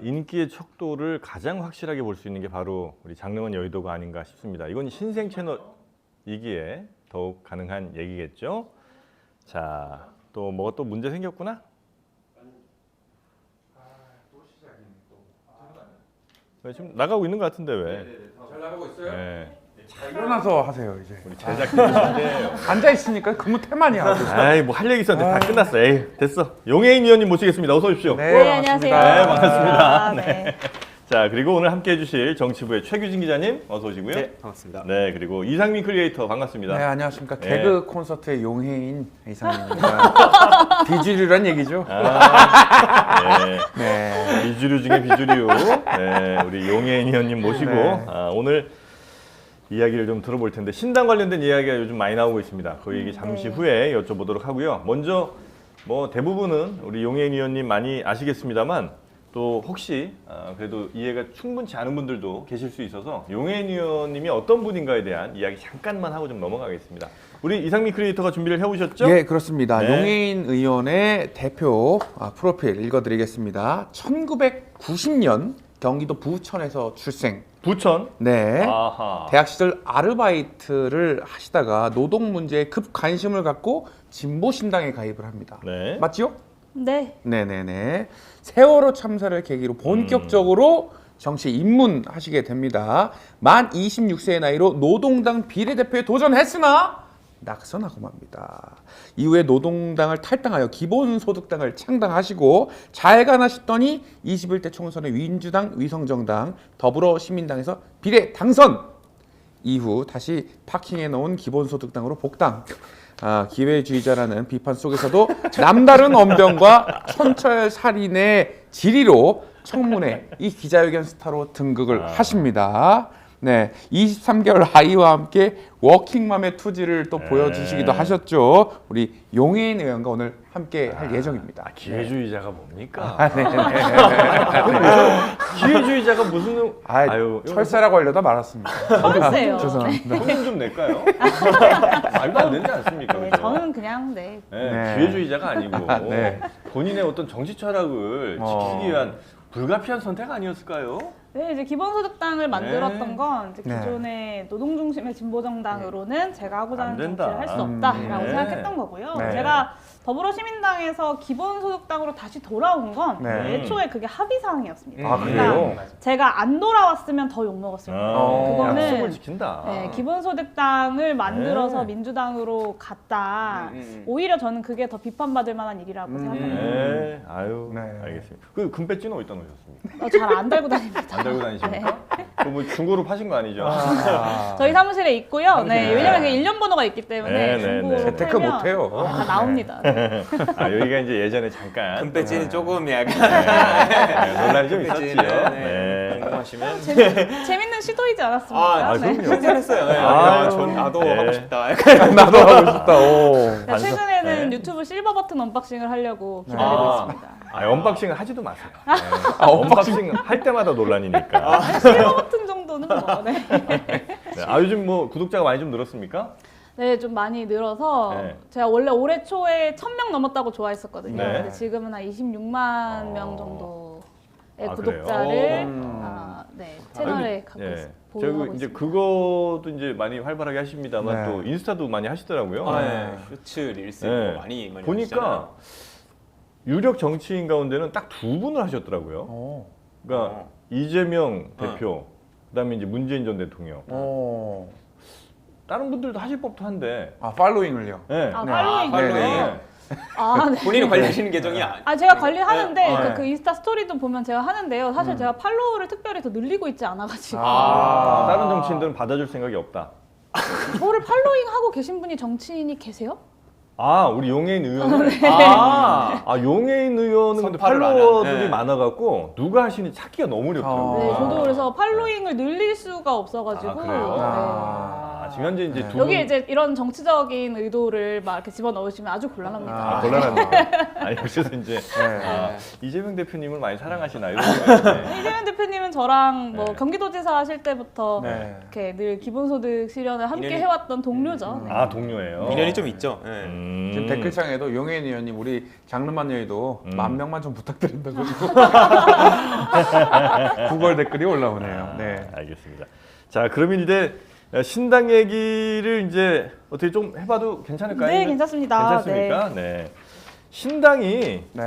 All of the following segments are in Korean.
인기의 척도를 가장 확실하게 볼 수 있는 게 바로 우리 장르만 여의도가 아닌가 싶습니다. 이건 신생 채널이기에 더욱 가능한 얘기겠죠. 자, 또 뭐가 또 문제 생겼구나? 또 시작이네 또. 왜 지금 나가고 있는 것 같은데 왜? 네네네. 잘 나가고 있어요? 네. 자, 일어나서 하세요 이제. 우리 제작진인데 앉아 있으니까 근무 태만이야. 아이 뭐 할 얘기 있었는데 다 끝났어. 에이 됐어. 용혜인 위원님 모시겠습니다. 어서 오십시오. 네, 안녕하세요. 네, 반갑습니다. 네. 자, 그리고 오늘 함께 해주실 정치부의 최규진 기자님 어서 오시고요. 네, 반갑습니다. 네, 그리고 이상민 크리에이터 반갑습니다. 네, 안녕하십니까. 네. 개그 콘서트의 용해인 이상입니다. 비주류란 얘기죠. 네. 네. 비주류 중에 비주류. 네, 우리 용혜인 위원님 모시고 네. 오늘 이야기를 좀 들어볼 텐데 신당 관련된 이야기가 요즘 많이 나오고 있습니다. 그 얘기 잠시 후에 여쭤보도록 하고요. 먼저 뭐 대부분은 우리 용혜인 위원님 많이 아시겠습니다만 또 혹시 그래도 이해가 충분치 않은 분들도 계실 수 있어서 용혜인 위원님이 어떤 분인가에 대한 이야기 잠깐만 하고 좀 넘어가겠습니다. 우리 이상민 크리에이터가 준비를 해오셨죠? 예, 그렇습니다. 네. 용해인 의원의 대표 프로필 읽어드리겠습니다. 1990년 경기도 부천에서 출생. 부천. 네. 아하. 대학 시절 아르바이트를 하시다가 노동 문제에 급 관심을 갖고 진보 신당에 가입을 합니다. 네. 맞지요? 네. 네네네. 세월호 참사를 계기로 본격적으로 정치 입문하시게 됩니다. 만 26세의 나이로 노동당 비례대표에 도전했으나 낙선하고 맙니다. 이후에 노동당을 탈당하여 기본소득당을 창당하시고 잘 가나 싶더니 21대 총선에 민주당, 위성정당, 더불어시민당에서 비례 당선! 이후 다시 파킹해 놓은 기본소득당으로 복당. 기회주의자라는 비판 속에서도 남다른 언변과 촌철살인의 지리로 청문회 이 기자회견 스타로 등극을 하십니다. 네, 23개월 아이와 함께 워킹맘의 투지를 또 보여주시기도 하셨죠. 우리 용혜인 의원과 오늘 함께 할 예정입니다. 기회주의자가 뭡니까? 네. 기회주의자가 무슨 아유 철새라고 하려다 말았습니다. 철새요. 죄송합니다. 혼좀 좀 낼까요? 말도 안 되지 않습니까? 네, 그죠? 저는 그냥 네. 네, 기회주의자가 아니고 네. 본인의 어떤 정치 철학을 지키기 위한 불가피한 선택 아니었을까요? 네, 이제 기본소득당을 만들었던 건 이제 네. 기존의 노동중심의 진보정당으로는 제가 하고자 안 하는 된다. 정치를 할 수 없다라고 네. 생각했던 거고요. 네. 제가 더불어시민당에서 기본소득당으로 다시 돌아온 건 네. 애초에 그게 합의사항이었습니다. 아, 그래요? 제가 안 돌아왔으면 더 욕먹었을 거예요. 그거는 약속을 지킨다. 네, 기본소득당을 만들어서 네. 민주당으로 갔다. 오히려 저는 그게 더 비판받을 만한 일이라고 생각합니다. 네, 아유, 네. 알겠습니다. 그 금배지는 어디다 놓으셨습니까? 잘 안 달고 다닙니다. 안 달고 다니십니까? 그뭐 중고로 파신 거 아니죠? 저희 사무실에 있고요. 네, 사무실에. 왜냐면 그게 1년 번호가 있기 때문에 네, 네, 중고로 네. 재테크 팔면 못해요. 다 나옵니다. 네. 여기가 이제 예전에 잠깐 금배지는 조금 약간 논란이 좀 있었지요. 금배지는, 네. 궁금하시면 재밌는 시도이지 않았습니까? 그럼요. 신선했어요. 네. 아유, 전 나도 네. 하고 싶다. 약간 나도 하고 싶다. 오. 네, 최근에는 네. 유튜브 실버 버튼 언박싱을 하려고 기다리고 있습니다. 언박싱을 하지도 마세요. 네. 언박싱 할 때마다 논란이니까. 실버 버튼 정도는 뭐. 네. 네. 요즘 뭐 구독자가 많이 좀 늘었습니까? 네, 좀 많이 늘어서 네. 제가 원래 올해 초에 1000명 넘었다고 좋아했었거든요. 네. 근데 지금은 한 26만 명 정도의 구독자를 그래요? 네, 채널에 갖고 예. 있습니다. 저기 보유하고 이제 있습니다. 그것도 이제 많이 활발하게 하십니다만 네. 또 인스타도 많이 하시더라고요. 네. 쇼츠, 릴스 네. 뭐 많이 보니까 하시잖아요. 유력 정치인 가운데는 딱 두 분을 하셨더라고요. 오. 그러니까 이재명 대표, 그다음에 이제 문재인 전 대통령. 오. 다른 분들도 하실 법도 한데. 팔로잉을요. 네. 아, 네. 팔로잉. 팔로잉. 네. 아, 네. 본인이 관리하시는 계정이 제가 관리하는데 네. 그 인스타 스토리도 보면 제가 하는데요. 사실 제가 팔로우를 특별히 더 늘리고 있지 않아가지고 다른 정치인들은 받아줄 생각이 없다. 저를 팔로잉하고 계신 분이 정치인이 계세요? 우리 용혜인 의원은 용혜인 의원은 근데 선파를 안 팔로워들이 하는, 네. 많아갖고 누가 하시는지 찾기가 너무 어렵더라고요. 네, 저도 그래서 팔로잉을 늘릴 수가 없어가지고 그래요? 네. 지금 현재 이제 네. 두 여기에 분- 이제 이런 정치적인 의도를 막 이렇게 집어넣으시면 아주 곤란합니다. 곤란합니다. 그래서 이제 네. 이재명 대표님을 많이 사랑하시나 이런 생각이 이재명 대표님은 저랑 뭐 네. 경기도지사 하실 때부터 네. 이렇게 늘 기본소득 실현을 함께 인연이- 해왔던 동료죠. 네. 동료예요. 인연이 좀 있죠. 네. 지금 댓글창에도 용혜인 의원님 우리 장르만 여의도 10,000명만 좀 부탁드린다고 구글 댓글이 올라오네요. 네. 알겠습니다. 자, 그러면 이제 신당 얘기를 이제 어떻게 좀 해봐도 괜찮을까요? 네, 괜찮습니다. 괜찮습니까? 네. 신당이 네.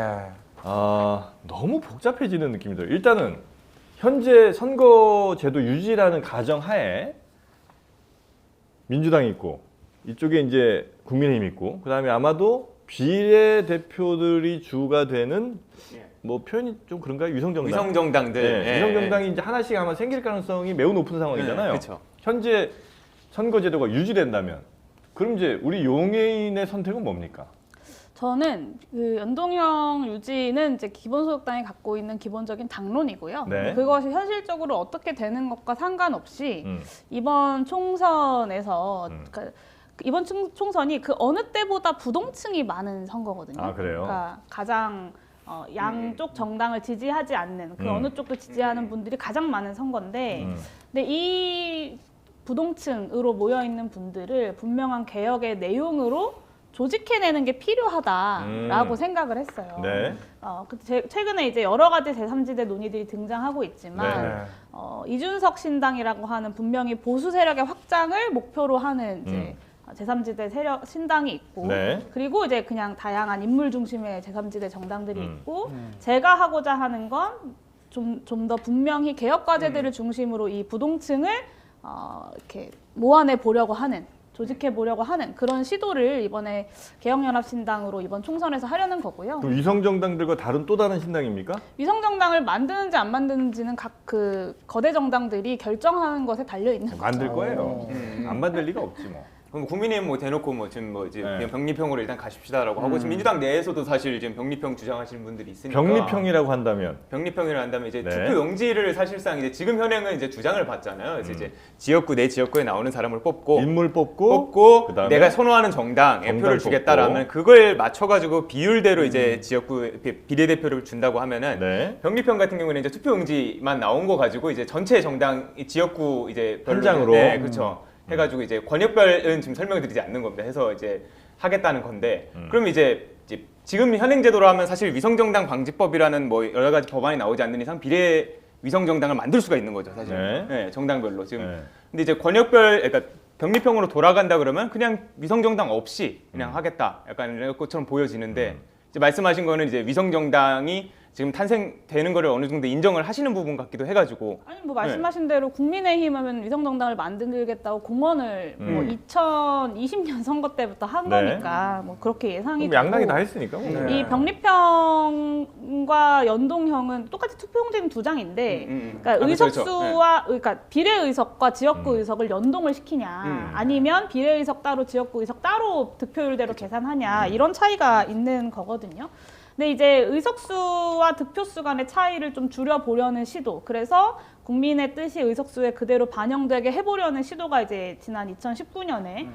너무 복잡해지는 느낌이 들어요. 일단은 현재 선거제도 유지라는 가정하에 민주당이 있고 이쪽에 이제 국민의힘이 있고 그다음에 아마도 비례대표들이 주가 되는 뭐 표현이 좀 그런가요? 위성정당. 위성정당들. 네, 예, 위성정당이 이제 하나씩 아마 생길 가능성이 매우 높은 상황이잖아요. 그렇죠. 현재 선거제도가 유지된다면 그럼 이제 우리 용해인의 선택은 뭡니까? 저는 그 연동형 유지는 이제 기본소득당이 갖고 있는 기본적인 당론이고요. 네. 그것이 현실적으로 어떻게 되는 것과 상관없이 음. 이번 총선에서 그러니까 이번 총선이 그 어느 때보다 부동층이 많은 선거거든요. 아, 그래요? 그러니까 가장 양쪽 정당을 지지하지 않는 그 어느 쪽도 지지하는 분들이 가장 많은 선거인데 근데 이 부동층으로 모여 있는 분들을 분명한 개혁의 내용으로 조직해내는 게 필요하다라고 생각을 했어요. 네. 최근에 이제 여러 가지 제3지대 논의들이 등장하고 있지만 네. 이준석 신당이라고 하는 분명히 보수 세력의 확장을 목표로 하는 이제 제3지대 세력 신당이 있고 네. 그리고 이제 그냥 다양한 인물 중심의 제3지대 정당들이 있고 제가 하고자 하는 건 좀 더 분명히 개혁 과제들을 중심으로 이 부동층을 이렇게 모아내 보려고 하는 조직해 보려고 하는 그런 시도를 이번에 개혁연합신당으로 이번 총선에서 하려는 거고요. 그럼 위성정당들과 또 다른 신당입니까? 위성정당을 만드는지 안 만드는지는 각 그 거대 정당들이 결정하는 것에 달려 있는 거죠. 만들 거예요. 안 만들 리가 없지 뭐. 그럼 국민의힘 뭐 대놓고 뭐 지금 뭐 이제 네. 그냥 병리평으로 일단 가십시다라고 하고 지금 민주당 내에서도 사실 지금 병리평 주장하시는 분들이 있으니까 병리평이라고 한다면 병리평이라 한다면 이제 네. 투표 용지를 사실상 이제 지금 현행은 이제 주장을 받잖아요. 그래서 이제 지역구 내 지역구에 나오는 사람을 뽑고 인물 뽑고 그다음에 내가 선호하는 정당에 정당 표를 주겠다라면 그걸 맞춰가지고 비율대로 이제 지역구 비례대표를 준다고 하면은 네. 병리평 같은 경우는 이제 투표 용지만 나온 거 가지고 이제 전체 정당 지역구 이제 한 장으로? 네, 그렇죠. 해가지고 이제 권역별은 지금 설명드리지 않는 겁니다. 해서 이제 하겠다는 건데 그럼 이제 지금 현행 제도로 하면 사실 위성정당 방지법이라는 뭐 여러 가지 법안이 나오지 않는 이상 비례 위성정당을 만들 수가 있는 거죠, 사실. 네. 네, 정당별로 지금. 네. 근데 이제 권역별, 그러니까 병리평으로 돌아간다 그러면 그냥 위성정당 없이 그냥 하겠다, 약간 이런 것처럼 보여지는데 이제 말씀하신 거는 이제 위성정당이 지금 탄생되는 거를 어느 정도 인정을 하시는 부분 같기도 해가지고. 아니 뭐 말씀하신 대로 국민의힘 하면 위성정당을 만들겠다고 공언을 뭐 2020년 선거 때부터 한 네. 거니까 뭐 그렇게 예상이 그럼 양당이 되고 다 했으니까 뭐. 네. 이 병리평과 연동형은 똑같이 투표용지는 두 장인데 그러니까 그렇죠, 의석수와 그러니까 비례의석과 지역구 의석을 연동을 시키냐 아니면 비례의석 따로 지역구 의석 따로 득표율대로 계산하냐 이런 차이가 있는 거거든요. 근데 이제 의석수와 득표수 간의 차이를 좀 줄여보려는 시도. 그래서 국민의 뜻이 의석수에 그대로 반영되게 해보려는 시도가 이제 지난 2019년에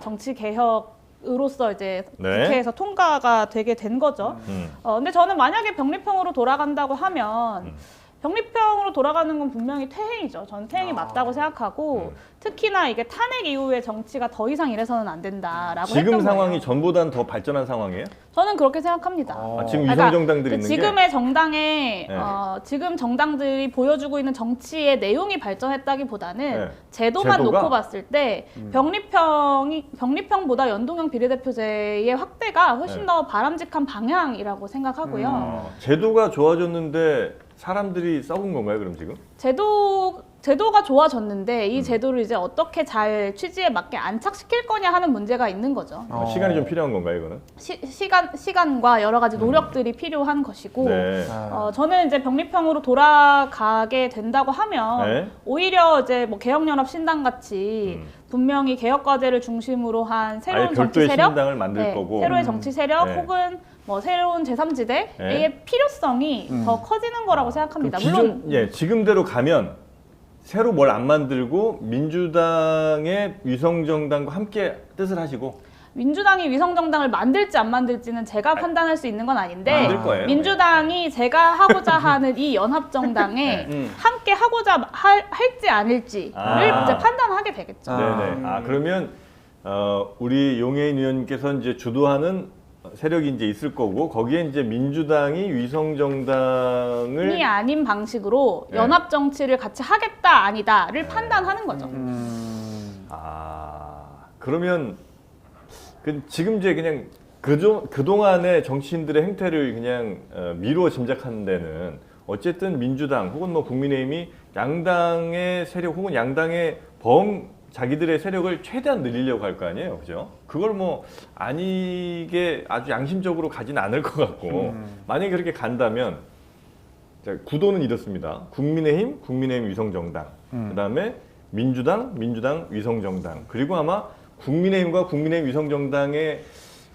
정치 개혁으로서 이제 네. 국회에서 통과가 되게 된 거죠. 근데 저는 만약에 병리평으로 돌아간다고 하면 병리평으로 돌아가는 건 분명히 퇴행이죠. 저는 퇴행이 맞다고 생각하고 특히나 이게 탄핵 이후에 정치가 더 이상 이래서는 안 된다라고 지금 했던 상황이 거예요. 전보다는 더 발전한 상황이에요? 저는 그렇게 생각합니다. 지금 그러니까 위성정당들이 그 있는 지금의 정당에 네. 지금 정당들이 보여주고 있는 정치의 내용이 발전했다기보다는 네. 제도만 제도가? 놓고 봤을 때 병리평보다 연동형 비례대표제의 확대가 훨씬 네. 더 바람직한 방향이라고 생각하고요. 제도가 좋아졌는데 사람들이 썩은 건가요, 그럼 지금? 제도가 좋아졌는데 이 제도를 이제 어떻게 잘 취지에 맞게 안착시킬 거냐 하는 문제가 있는 거죠. 시간이 좀 필요한 건가요, 이거는? 시간과 여러 가지 노력들이 필요한 것이고 네. 저는 이제 병리평으로 돌아가게 된다고 하면 네. 오히려 이제 뭐 개혁연합 신당 같이 분명히 개혁 과제를 중심으로 한 새로운 아예 정치 별도의 세력, 신당을 만들 거고. 새로의 정치 세력 네. 혹은 뭐 새로운 제3지대의 네. 필요성이 더 커지는 거라고 생각합니다. 그럼 물론 지금대로 가면 새로 뭘 안 만들고 민주당의 위성정당과 함께 뜻을 하시고 민주당이 위성정당을 만들지 안 만들지는 제가 판단할 수 있는 건 아닌데 만들 거예요. 민주당이 제가 하고자 하는 이 연합정당에 함께 하고자 할지 아닐지를 이제 판단하게 되겠죠. 네네. 그러면 우리 용해인 의원님께서 이제 주도하는 세력이 이제 있을 거고 거기에 이제 민주당이 위성 정당을 이 아닌 방식으로 네. 연합 정치를 같이 하겠다 아니다를 판단하는 거죠. 그러면 지금 이제 그냥 그동안의 정치인들의 행태를 그냥 미루어 짐작하는 데는 어쨌든 민주당 혹은 뭐 국민의힘이 양당의 세력 혹은 양당의 자기들의 세력을 최대한 늘리려고 할 거 아니에요, 그죠? 그걸 뭐 아니게 아주 양심적으로 가진 않을 것 같고 만약에 그렇게 간다면 자, 구도는 이렇습니다. 국민의힘 위성정당, 그다음에 민주당 위성정당, 그리고 아마 국민의힘과 국민의힘 위성정당의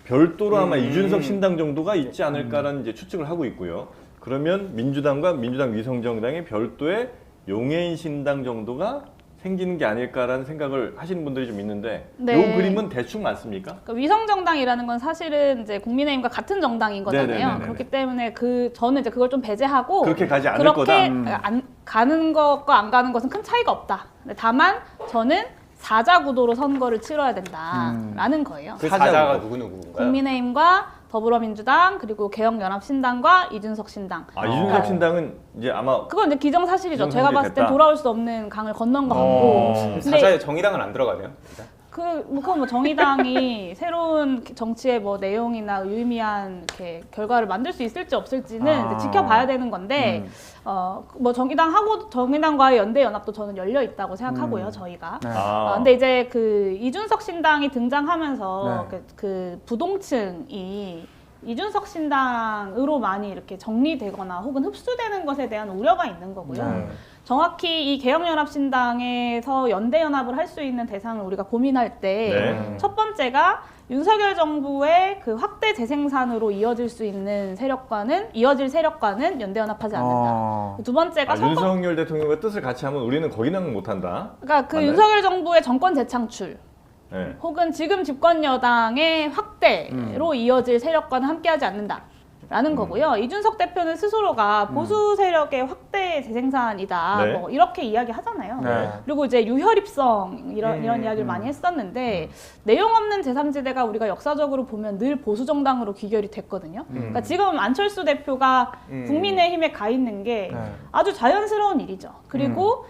별도로 아마 이준석 신당 정도가 있지 않을까라는 이제 추측을 하고 있고요. 그러면 민주당과 민주당 위성정당의 별도의 용해인 신당 정도가 생기는 게 아닐까라는 생각을 하시는 분들이 좀 있는데 네. 이 그림은 대충 맞습니까? 그러니까 위성 정당이라는 건 사실은 이제 국민의힘과 같은 정당인 거잖아요. 네네네네네. 그렇기 때문에 저는 이제 그걸 좀 배제하고 그렇게 가지 않을 그렇게 거다. 안 가는 것과 안 가는 것은 큰 차이가 없다. 근데 다만 저는 사자 구도로 선거를 치러야 된다라는 거예요. 그 사자가 사자가 누구누구인가요? 국민의힘과 더불어민주당 그리고 개혁연합신당과 이준석 신당. 이준석 신당은 이제 아마 그건 이제 기정사실이죠. 제가 기정사실이 봤을 땐 됐다. 돌아올 수 없는 강을 건넌 것 같고. 근데 사자에 정의당은 안 들어가네요. 일단. 그건 뭐 정의당이 새로운 정치의 뭐 내용이나 유의미한 이렇게 결과를 만들 수 있을지 없을지는 이제 지켜봐야 되는 건데 뭐 정의당과의 연대 연합도 저는 열려 있다고 생각하고요. 저희가. 네. 근데 이제 그 이준석 신당이 등장하면서 네. 그 부동층이 이준석 신당으로 많이 이렇게 정리되거나 혹은 흡수되는 것에 대한 우려가 있는 거고요. 네. 정확히 이 개혁연합신당에서 연대연합을 할 수 있는 대상을 우리가 고민할 때 첫 네. 번째가 윤석열 정부의 그 확대 재생산으로 이어질 세력과는 연대연합하지 않는다. 두 번째가 윤석열 대통령과 뜻을 같이 하면 우리는 거기는 못한다. 그러니까 그 맞나요? 윤석열 정부의 정권 재창출 네. 혹은 지금 집권 여당의 확대로 이어질 세력과는 함께하지 않는다라는 거고요. 이준석 대표는 스스로가 보수 세력의 확대 재생산이다. 네. 뭐 이렇게 이야기하잖아요. 네. 그리고 이제 유혈입성 이런 이야기를 많이 했었는데 내용 없는 제3지대가 우리가 역사적으로 보면 늘 보수 정당으로 귀결이 됐거든요. 그러니까 지금 안철수 대표가 국민의힘에 가 있는 게 네. 아주 자연스러운 일이죠. 그리고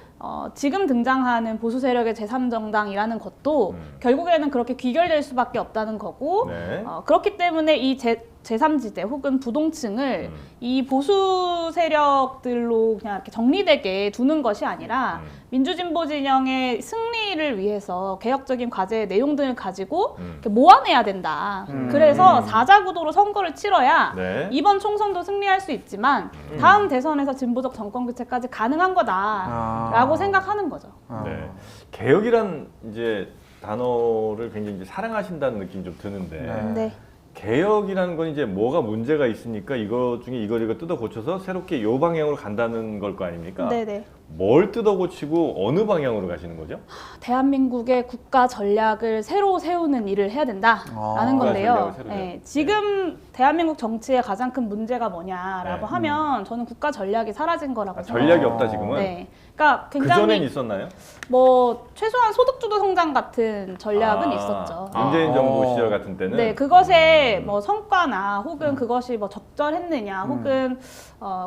지금 등장하는 보수 세력의 제3정당이라는 것도 결국에는 그렇게 귀결될 수밖에 없다는 거고 네. 그렇기 때문에 이 제3지대 혹은 부동층을 이 보수 세력들로 그냥 이렇게 정리되게 두는 것이 아니라 민주진보 진영의 승리를 위해서 개혁적인 과제의 내용들을 가지고 이렇게 모아내야 된다. 그래서 사자구도로 선거를 치러야 네. 이번 총선도 승리할 수 있지만 다음 대선에서 진보적 정권 교체까지 가능한 거다라고 생각하는 거죠. 네. 개혁이란 이제 단어를 굉장히 이제 사랑하신다는 느낌이 좀 드는데 네. 개혁이라는 건 이제 뭐가 문제가 있으니까 이거 중에 이거 뜯어 고쳐서 새롭게 요 방향으로 간다는 걸 거 아닙니까? 네네. 뭘 뜯어 고치고 어느 방향으로 가시는 거죠? 대한민국의 국가 전략을 새로 세우는 일을 해야 된다라는 국가 건데요. 전략을 새로 네, 지금 대한민국 정치의 가장 큰 문제가 뭐냐라고 네. 하면 저는 국가 전략이 사라진 거라고 전략이 없다 지금은? 네. 그러니까 그전엔 굉장히 있었나요? 뭐 최소한 소득주도 성장 같은 전략은 있었죠. 문재인 정부 시절 같은 때는 네, 그것의 뭐 성과나 혹은 그것이 뭐 적절했느냐, 혹은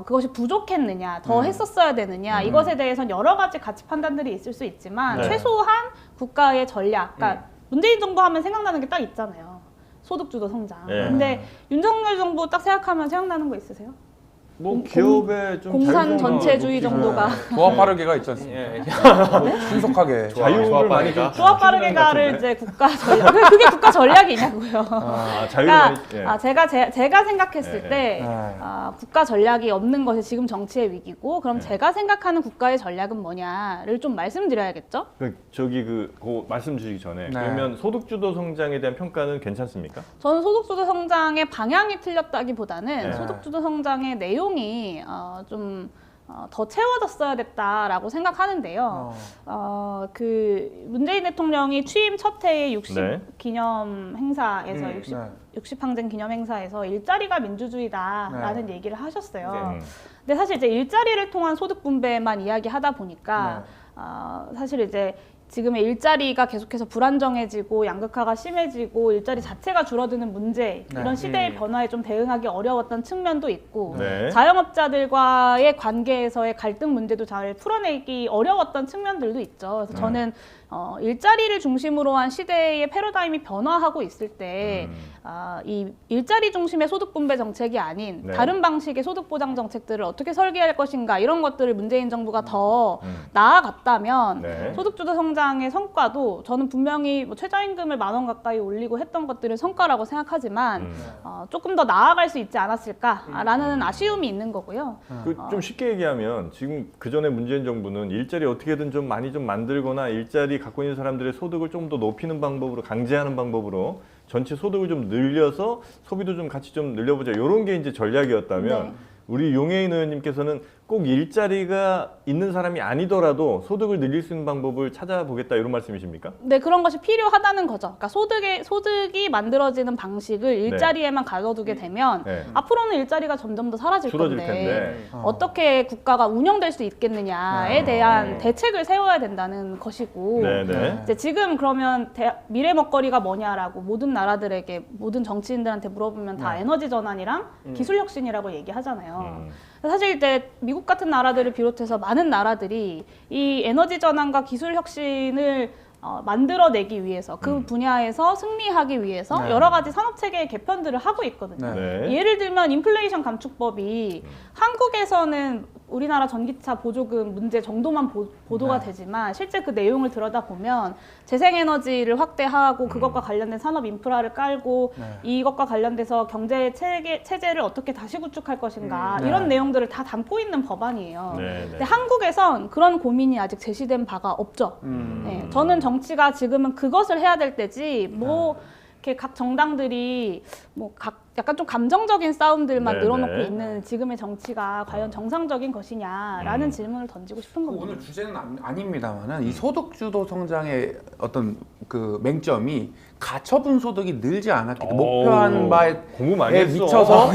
그것이 부족했느냐, 더 했었어야 되느냐, 이것에 대해서는 여러 가지 가치 판단들이 있을 수 있지만 네. 최소한 국가의 전략, 그러니까 문재인 정부 하면 생각나는 게 딱 있잖아요. 소득주도 성장. 네. 근데 윤석열 정부 딱 생각하면 생각나는 거 있으세요? 뭐 기업의 좀 공산 자유로운 전체주의 높이고 정도가 조합 빠르게가 있지 않습니까? 예. 신속하게. 자유를 많이 좀 조합 빠르게가를 이제 국가 전략, 그게 국가 전략이냐고요. 자유를 많이 그러니까 제가 생각했을 네. 때 국가 전략이 없는 것이 지금 정치의 위기고 그럼 제가 생각하는 국가의 전략은 뭐냐를 좀 말씀드려야겠죠. 그 말씀 주시기 전에 네. 그러면 소득주도 성장에 대한 평가는 괜찮습니까? 저는 소득주도 성장의 방향이 틀렸다기보다는 네. 소득주도 성장의 내용이 좀 더 채워졌어야 됐다라고 생각하는데요. 그 문재인 대통령이 취임 첫 해의 60 네. 기념 행사에서 네. 60항쟁 기념 행사에서 일자리가 민주주의다라는 얘기를 하셨어요. 네. 근데 사실 이제 일자리를 통한 소득 분배만 이야기하다 보니까 사실 이제 지금의 일자리가 계속해서 불안정해지고 양극화가 심해지고 일자리 자체가 줄어드는 문제 네. 이런 시대의 변화에 좀 대응하기 어려웠던 측면도 있고 네. 자영업자들과의 관계에서의 갈등 문제도 잘 풀어내기 어려웠던 측면들도 있죠. 그래서 저는 일자리를 중심으로 한 시대의 패러다임이 변화하고 있을 때 이 일자리 중심의 소득 분배 정책이 아닌 네. 다른 방식의 소득 보장 정책들을 어떻게 설계할 것인가 이런 것들을 문재인 정부가 더 나아갔다면 네. 소득주도 성장의 성과도 저는 분명히 뭐 최저임금을 10,000원 가까이 올리고 했던 것들은 성과라고 생각하지만 조금 더 나아갈 수 있지 않았을까라는 아쉬움이 있는 거고요. 좀 쉽게 얘기하면 지금 그 전에 문재인 정부는 일자리 어떻게든 좀 많이 좀 만들거나 일자리 갖고 있는 사람들의 소득을 좀 더 높이는 방법으로 강제하는 방법으로 전체 소득을 좀 늘려서 소비도 좀 같이 좀 늘려보자 이런 게 이제 전략이었다면 네. 우리 용해인 의원님께서는 꼭 일자리가 있는 사람이 아니더라도 소득을 늘릴 수 있는 방법을 찾아보겠다 이런 말씀이십니까? 네, 그런 것이 필요하다는 거죠. 그러니까 소득이 만들어지는 방식을 일자리에만 가둬두게 되면 네. 앞으로는 일자리가 점점 더 사라질 줄어들 건데 텐데. 어떻게 국가가 운영될 수 있겠느냐에 대한 대책을 세워야 된다는 것이고 네네. 이제 지금 그러면 미래 먹거리가 뭐냐라고 모든 나라들에게 모든 정치인들한테 물어보면 다 에너지 전환이랑 기술 혁신이라고 얘기하잖아요. 사실 이제 미국 같은 나라들을 비롯해서 많은 나라들이 이 에너지 전환과 기술 혁신을 만들어내기 위해서 그 분야에서 승리하기 위해서 네. 여러 가지 산업 체계의 개편들을 하고 있거든요. 네. 예를 들면 인플레이션 감축법이 한국에서는 우리나라 전기차 보조금 문제 정도만 보도가 되지만 실제 그 내용을 들여다보면 재생에너지를 확대하고 그것과 관련된 산업 인프라를 깔고 이것과 관련돼서 경제 체제를 어떻게 다시 구축할 것인가 이런 내용들을 다 담고 있는 법안이에요. 네, 근데 한국에선 그런 고민이 아직 제시된 바가 없죠. 네, 저는 정치가 지금은 그것을 해야 될 때지 뭐 이렇게 각 정당들이 뭐 약간 좀 감정적인 싸움들만 네, 늘어놓고 네. 있는 지금의 정치가 과연 정상적인 것이냐라는 질문을 던지고 싶은 겁니다. 오늘 주제는 아닙니다만은 이 소득주도 성장의 어떤 그 맹점이 가처분 소득이 늘지 않았기 때문에 목표한 바에 공부 많이 했어. 미쳐서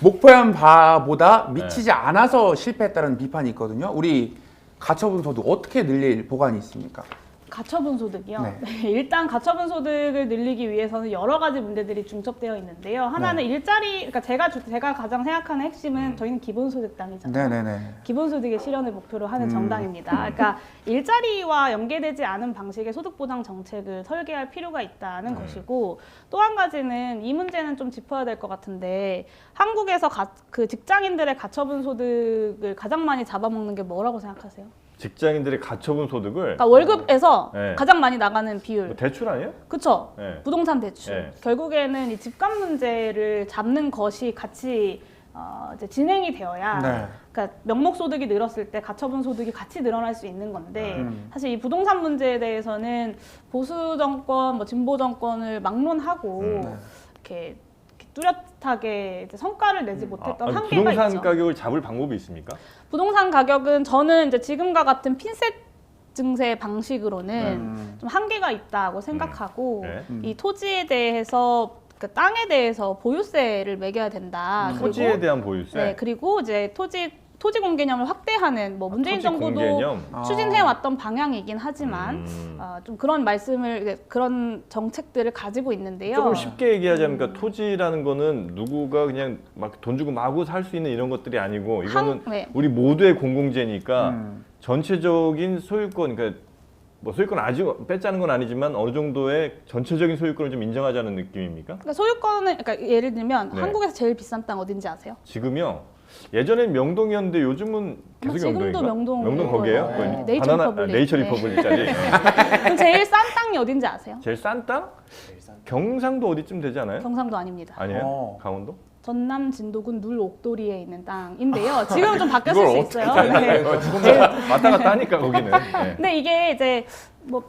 목표한 바보다 미치지 않아서 실패했다는 비판이 있거든요. 우리 가처분 소득 어떻게 늘릴 보관이 있습니까? 가처분 소득이요. 네. 네, 일단 가처분 소득을 늘리기 위해서는 여러 가지 문제들이 중첩되어 있는데요. 하나는 일자리, 그러니까 제가 가장 생각하는 핵심은 저희는 기본소득당이잖아요. 네네네. 기본소득의 실현을 목표로 하는 정당입니다. 그러니까 일자리와 연계되지 않은 방식의 소득보장 정책을 설계할 필요가 있다는 것이고 또 한 가지는 이 문제는 좀 짚어야 될 것 같은데 한국에서 그 직장인들의 가처분 소득을 가장 많이 잡아먹는 게 뭐라고 생각하세요? 직장인들의 가처분 소득을 그러니까 월급에서 네. 가장 많이 나가는 비율. 뭐 대출 아니에요? 그쵸? 네. 부동산 대출. 네. 결국에는 이 집값 문제를 잡는 것이 같이 이제 진행이 되어야 네. 그러니까 명목 소득이 늘었을 때 가처분 소득이 같이 늘어날 수 있는 건데 사실 이 부동산 문제에 대해서는 보수 정권, 뭐 진보 정권을 막론하고 이렇게 뚜렷하게 이제 성과를 내지 못했던 아니, 한계가 부동산 있죠. 가격을 잡을 방법이 있습니까? 부동산 가격은 저는 이제 지금과 같은 핀셋 증세 방식으로는 좀 한계가 있다고 생각하고 네. 이 토지에 대해서 그 땅에 대해서 보유세를 매겨야 된다. 토지에 대한 보유세. 네, 그리고 이제 토지 공개념을 확대하는 뭐 문재인 토지 정부도 공개념? 추진해 왔던 방향이긴 하지만 좀 그런 말씀을 그런 정책들을 가지고 있는데요. 조금 쉽게 얘기하자면 그러니까 토지라는 거는 누구가 그냥 막 돈 주고 마구 살 수 있는 이런 것들이 아니고 이거는 네. 우리 모두의 공공재니까 전체적인 소유권 그러니까 뭐 소유권 아직 뺏자는 건 아니지만 어느 정도의 전체적인 소유권을 좀 인정하자는 느낌입니까? 그러니까 소유권은 그러니까 예를 들면 네. 한국에서 제일 비싼 땅 어딘지 아세요? 지금요. 예전엔 명동이었는데 요즘은 계속 지금도 명동인가? 명동 거기에요? 거예요. 거기 네, 네이처 리퍼블릭. 네이처 네. 리퍼블릭짜리. 그럼 제일 싼 땅이 어딘지 아세요? 제일 싼 땅? 경상도 어디쯤 되지 않아요? 경상도 아닙니다. 아니에요? 강원도? 전남 진도군 눌 옥도리에 있는 땅인데요. 지금은 좀 바뀌었을 수 있어요. 네. 왔다 갔다 하니까 거기는. 네. 근데 이게 이제 뭐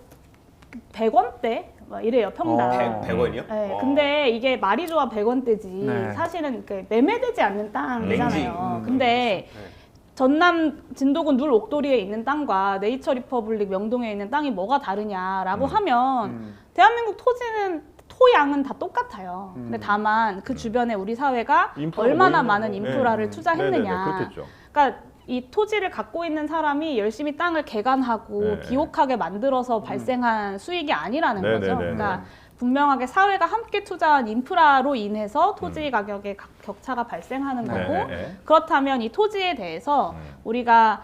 100원대 막 이래요 평당. 100원이요? 네, 근데 이게 말이 좋아 100원대지 네. 사실은 그 매매되지 않는 땅이잖아요. 근데 전남 진도군 눌 옥도리에 있는 땅과 네이처 리퍼블릭 명동에 있는 땅이 뭐가 다르냐라고 하면 대한민국 토양은 다 똑같아요. 근데 다만 그 주변에 우리 사회가 인프라가 얼마나 뭐 많은 있는 거. 인프라를 네. 투자했느냐. 네네네, 그렇겠죠. 그러니까 이 토지를 갖고 있는 사람이 열심히 땅을 개간하고 네. 비옥하게 만들어서 발생한 수익이 아니라는 네, 거죠. 네, 네, 그러니까 분명하게 사회가 함께 투자한 인프라로 인해서 토지 가격의 격차가 발생하는 거고 네, 네. 그렇다면 이 토지에 대해서 우리가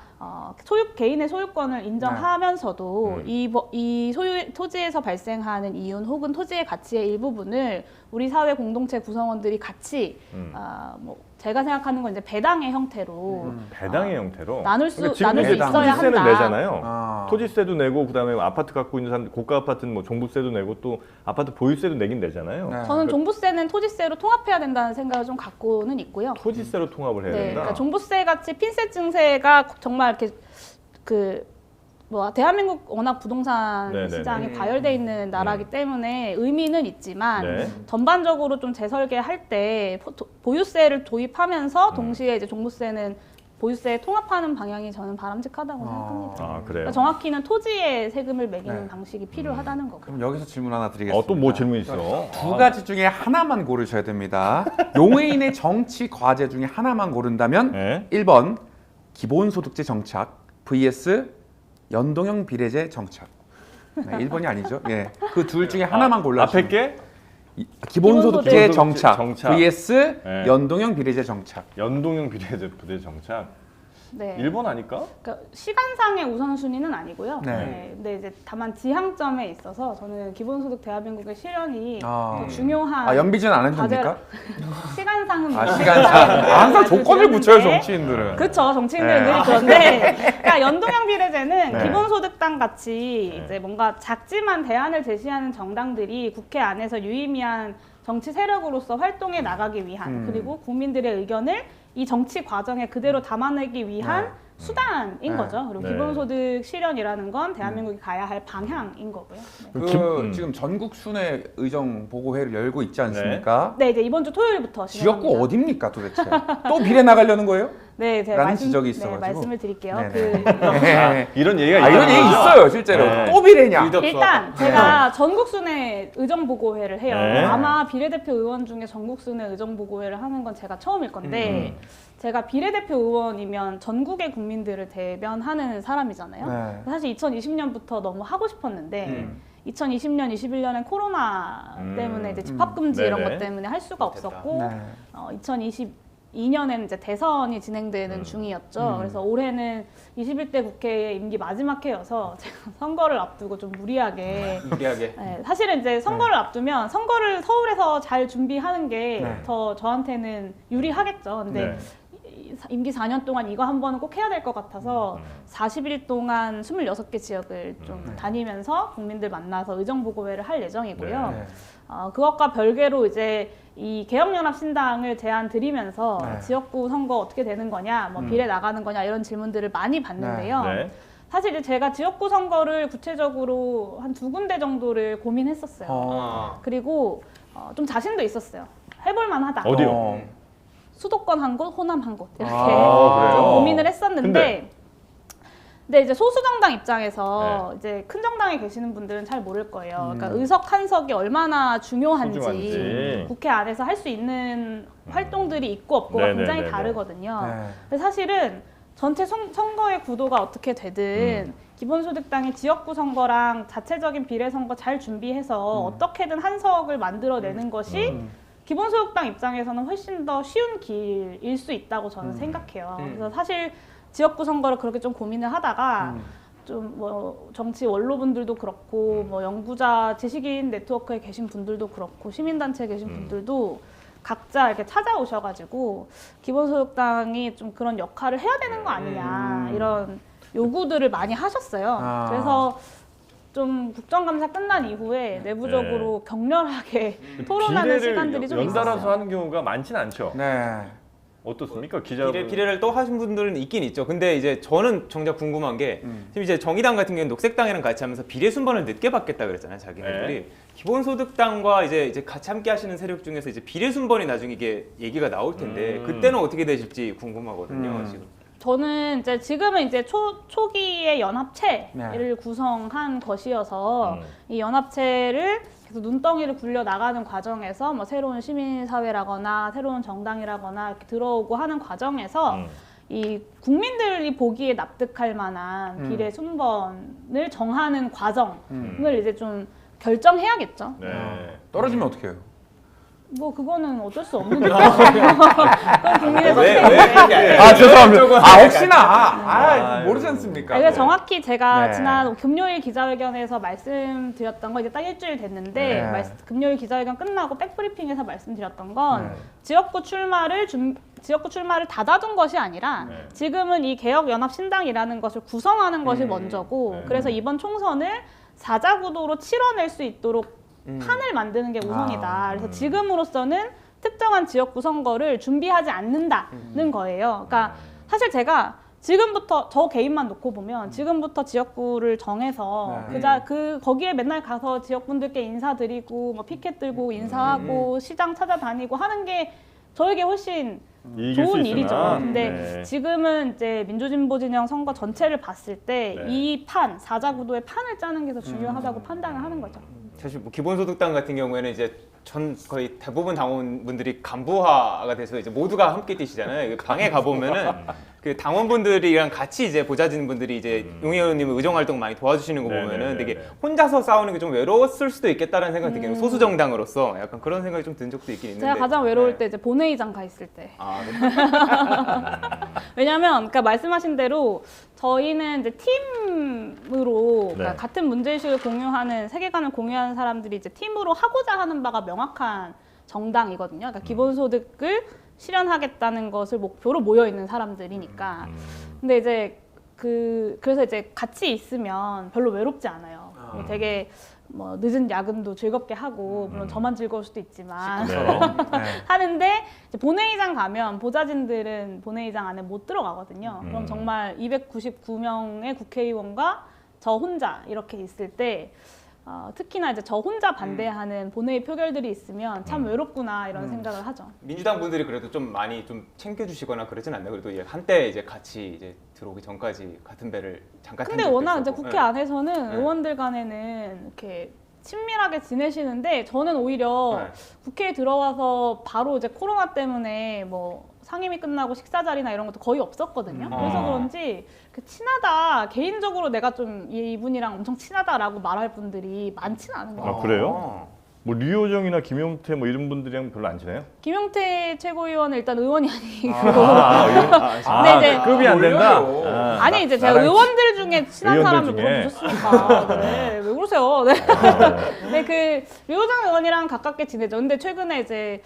개인의 소유권을 인정하면서도 이 토지에서 발생하는 이윤 혹은 토지의 가치의 일부분을 우리 사회 공동체 구성원들이 같이 제가 생각하는 건 이제 배당의 형태로 배당의 형태로 나눌 수 지금 이제 있어야 토지세는 한다. 내잖아요. 아. 토지세도 내고 그다음에 아파트 갖고 있는 사람 고가 아파트는 뭐 종부세도 내고 또 아파트 보유세도 내긴 내잖아요. 네. 저는 종부세는 토지세로 통합해야 된다는 생각을 좀 갖고는 있고요. 토지세로 통합을 해야 네, 된다. 그러니까 종부세 같이 핀셋 증세가 정말 이렇게 대한민국 워낙 부동산 네네네. 시장이 과열돼 있는 나라기 때문에 의미는 있지만 네. 전반적으로 좀 재설계할 때 보유세를 도입하면서 동시에 이제 종부세는 보유세에 통합하는 방향이 저는 바람직하다고 생각합니다. 아 그래요. 그러니까 정확히는 토지에 세금을 매기는 네. 방식이 필요하다는 거고. 그럼 여기서 질문 하나 드리겠습니다. 또 뭐 질문 있어? 두 가지 중에 하나만 고르셔야 됩니다. 용해인의 정치 과제 중에 하나만 고른다면 네. 1번 기본소득제 정착 vs 연동형 비례제 정착. 네, 1번이 아니죠. 예. 그 둘 중에 하나만 골라주시면 앞에 게 기본소득제 기본소득제 정착, 정착. vs 네. 연동형 비례제 정착. 연동형 부대 정착. 네. 1번 아닐까? 그러니까 시간상의 우선순위는 아니고요. 네. 네. 근데 이제 다만 지향점에 있어서 저는 기본소득 대한민국의 실현이 아. 더 중요한 아, 연비제는 안 해줍니까? 시간상은 아, 뭐 시간상. 항상 조건을 붙여요, 정치인들은. 그렇죠. 정치인들은 네. 늘 그런데 그러니까 연동형 비례제는 네. 기본소득당 같이 네. 이제 뭔가 작지만 대안을 제시하는 정당들이 국회 안에서 유의미한 정치 세력으로서 활동해 나가기 위한 그리고 국민들의 의견을 이 정치 과정에 그대로 담아내기 위한 네. 수단인 네. 거죠. 그리고 네. 기본소득 실현이라는 건 대한민국이 가야 할 방향인 거고요. 네. 지금 전국 순회 의정 보고회를 열고 있지 않습니까? 네, 이제 이번 주 토요일부터 지역구 진행합니다. 어딥니까 도대체? 또 비례 나가려는 거예요? 네, 제가 라는 지적이 있어가지고. 말씀을 드릴게요. 네네. 그 이런 얘기가 아, 이런 얘기 있어요, 실제로. 네. 또 비례냐? 의도- 일단 제가 전국순회 의정보고회를 해요. 네. 아마 비례대표 의원 중에 전국순회 의정보고회를 하는 건 제가 처음일 건데 제가 비례대표 의원이면 전국의 국민들을 대변하는 사람이잖아요. 네. 사실 2020년부터 너무 하고 싶었는데 2020년, 21년엔 코로나 때문에 이제 집합금지 이런 네네. 것 때문에 할 수가 됐다. 없었고 네. 2022년에는 이제 대선이 진행되는 중이었죠. 그래서 올해는 21대 국회의 임기 마지막 해여서 제가 선거를 앞두고 좀 무리하게 무리하게. 네, 사실은 이제 선거를 앞두면 선거를 서울에서 잘 준비하는 게 네. 더 저한테는 유리하겠죠. 근데 네. 임기 4년 동안 이거 한 번은 꼭 해야 될 것 같아서 40일 동안 26개 지역을 좀 다니면서 국민들 만나서 의정보고회를 할 예정이고요. 네. 그것과 별개로 이제 이 개혁연합신당을 제안 드리면서 네. 지역구 선거 어떻게 되는 거냐, 뭐 비례 나가는 거냐 이런 질문들을 많이 받는데요. 네. 사실 이제 제가 지역구 선거를 구체적으로 한 2군데 정도를 고민했었어요. 어. 그리고 좀 자신도 있었어요. 해볼만 하다. 어디요? 어. 수도권 한 곳, 호남 한 곳 이렇게 그래요? 좀 고민을 했었는데 근데? 근데 이제 소수 정당 입장에서 이제 큰 정당에 계시는 분들은 잘 모를 거예요. 그러니까 의석 한 석이 얼마나 중요한지 소중한지. 국회 안에서 할 수 있는 활동들이 있고 없고가 네네네네. 굉장히 다르거든요. 네. 근데 사실은 전체 선거의 구도가 어떻게 되든 기본소득당이 지역구 선거랑 자체적인 비례선거 잘 준비해서 어떻게든 한 석을 만들어내는 것이 기본소득당 입장에서는 훨씬 더 쉬운 길일 수 있다고 저는 생각해요. 그래서 사실 지역구 선거를 그렇게 좀 고민을 하다가 좀 뭐 정치 원로분들도 그렇고 뭐 연구자 지식인 네트워크에 계신 분들도 그렇고 시민단체에 계신 분들도 각자 이렇게 찾아오셔가지고 기본소득당이 좀 그런 역할을 해야 되는 거 아니냐 이런 요구들을 많이 하셨어요. 아. 그래서 좀 국정감사 끝난 이후에 내부적으로 격렬하게 토론하는 시간들이 좀 연달아서 있었어요. 하는 경우가 많진 않죠. 네. 어떻습니까? 기자 비례를 또 하신 분들은 있긴 있죠. 근데 이제 저는 정작 궁금한 게 지금 이제 정의당 같은 경우는 녹색당이랑 같이 하면서 비례 순번을 늦게 받겠다 그랬잖아요. 자기네들이 네. 기본소득당과 이제 같이 함께 하시는 세력 중에서 이제 비례 순번이 나중에 이게 얘기가 나올 텐데 그때는 어떻게 되실지 궁금하거든요. 지금. 저는 이제 지금은 이제 초기의 연합체를 네. 구성한 것이어서 이 연합체를 계속 눈덩이를 굴려 나가는 과정에서 뭐 새로운 시민사회라거나 새로운 정당이라거나 이렇게 들어오고 하는 과정에서 이 국민들이 보기에 납득할 만한 비례 순번을 정하는 과정을 이제 좀 결정해야겠죠. 네. 떨어지면 어떻게 해요? 뭐 그거는 어쩔 수 없는 거죠. 그건 국민의 왜 선택인데. 아 죄송합니다. 조금 혹시나 모르지 않습니까? 그러니까 정확히 제가 네. 지난 금요일 기자회견에서 말씀드렸던 거 이제 딱 일주일 됐는데 네. 금요일 기자회견 끝나고 백브리핑에서 말씀드렸던 건 네. 지역구 출마를 닫아둔 것이 아니라 네. 지금은 이 개혁연합신당이라는 것을 구성하는 것이 먼저고 네. 그래서 이번 총선을 사자구도로 치러낼 수 있도록 판을 만드는 게 우선이다. 그래서 지금으로서는 특정한 지역구 선거를 준비하지 않는다는 거예요. 그러니까 사실 제가 지금부터 저 개인만 놓고 보면 지금부터 지역구를 정해서 거기에 맨날 가서 지역분들께 인사드리고 뭐 피켓 들고 인사하고 시장 찾아다니고 하는 게 저에게 훨씬 이길 수 좋은 있으나. 일이죠. 근데 네. 지금은 이제 민주진보 진영 선거 전체를 봤을 때 네. 이 판, 사자구도의 판을 짜는 게 더 중요하다고 판단을 하는 거죠. 사실 뭐 기본소득당 같은 경우에는 이제 전 거의 대부분 당원분들이 간부화가 돼서 이제 모두가 함께 뛰시잖아요. 방에 가 보면은 그 당원분들이랑 같이 이제 보좌진 분들이 이제 용해 의원님을 의정 활동 많이 도와주시는 거 보면은 네네네네. 되게 혼자서 싸우는 게 좀 외로웠을 수도 있겠다라는 생각이 들기는 소수 정당으로서 약간 그런 생각이 좀 든 적도 있긴 있는데. 제가 가장 외로울 네. 때 이제 본회의장 가 있을 때. 아, 네. 왜냐하면 그러니까 말씀하신 대로 저희는 이제 팀으로 그러니까 네. 같은 문제의식을 공유하는 세계관을 공유하는 사람들이 이제 팀으로 하고자 하는 바가 명확한 정당이거든요. 그러니까 기본소득을 실현하겠다는 것을 목표로 모여 있는 사람들이니까. 근데 이제 그래서 이제 같이 있으면 별로 외롭지 않아요. 되게 뭐 늦은 야근도 즐겁게 하고 물론 저만 즐거울 수도 있지만 네. 하는데 이제 본회의장 가면 보좌진들은 본회의장 안에 못 들어가거든요. 그럼 정말 299명의 국회의원과 저 혼자 이렇게 있을 때 특히나 이제 저 혼자 반대하는 본회의 표결들이 있으면 참 외롭구나 이런 생각을 하죠. 민주당 분들이 그래도 좀 많이 좀 챙겨주시거나 그러진 않나요? 그래도 이제 한때 이제 같이 이제 들어오기 전까지 같은 배를 잠깐 탄 근데 적도 워낙 이제 있었고. 국회 네. 안에서는 네. 의원들 간에는 이렇게 친밀하게 지내시는데 저는 오히려 네. 국회에 들어와서 바로 이제 코로나 때문에 뭐 상임위 끝나고 식사 자리나 이런 것도 거의 없었거든요. 그래서 그런지 친하다, 개인적으로 내가 좀 이분이랑 엄청 친하다라고 말할 분들이 많지는 않은 것 같아요. 아, 그래요? 뭐 류호정이나 김용태 뭐 이런 분들이랑 별로 안 친해요? 김용태 최고위원은 일단 의원이 아니고 아, 이제 급이 안 된다? 올려요. 아니 이제 제가 나랑 의원들 중에 친한 의원들 사람을 중에? 물어보셨으니까 네, 왜 그러세요? 네. 네, 그 류호정 의원이랑 가깝게 지내죠. 근데 최근에 이제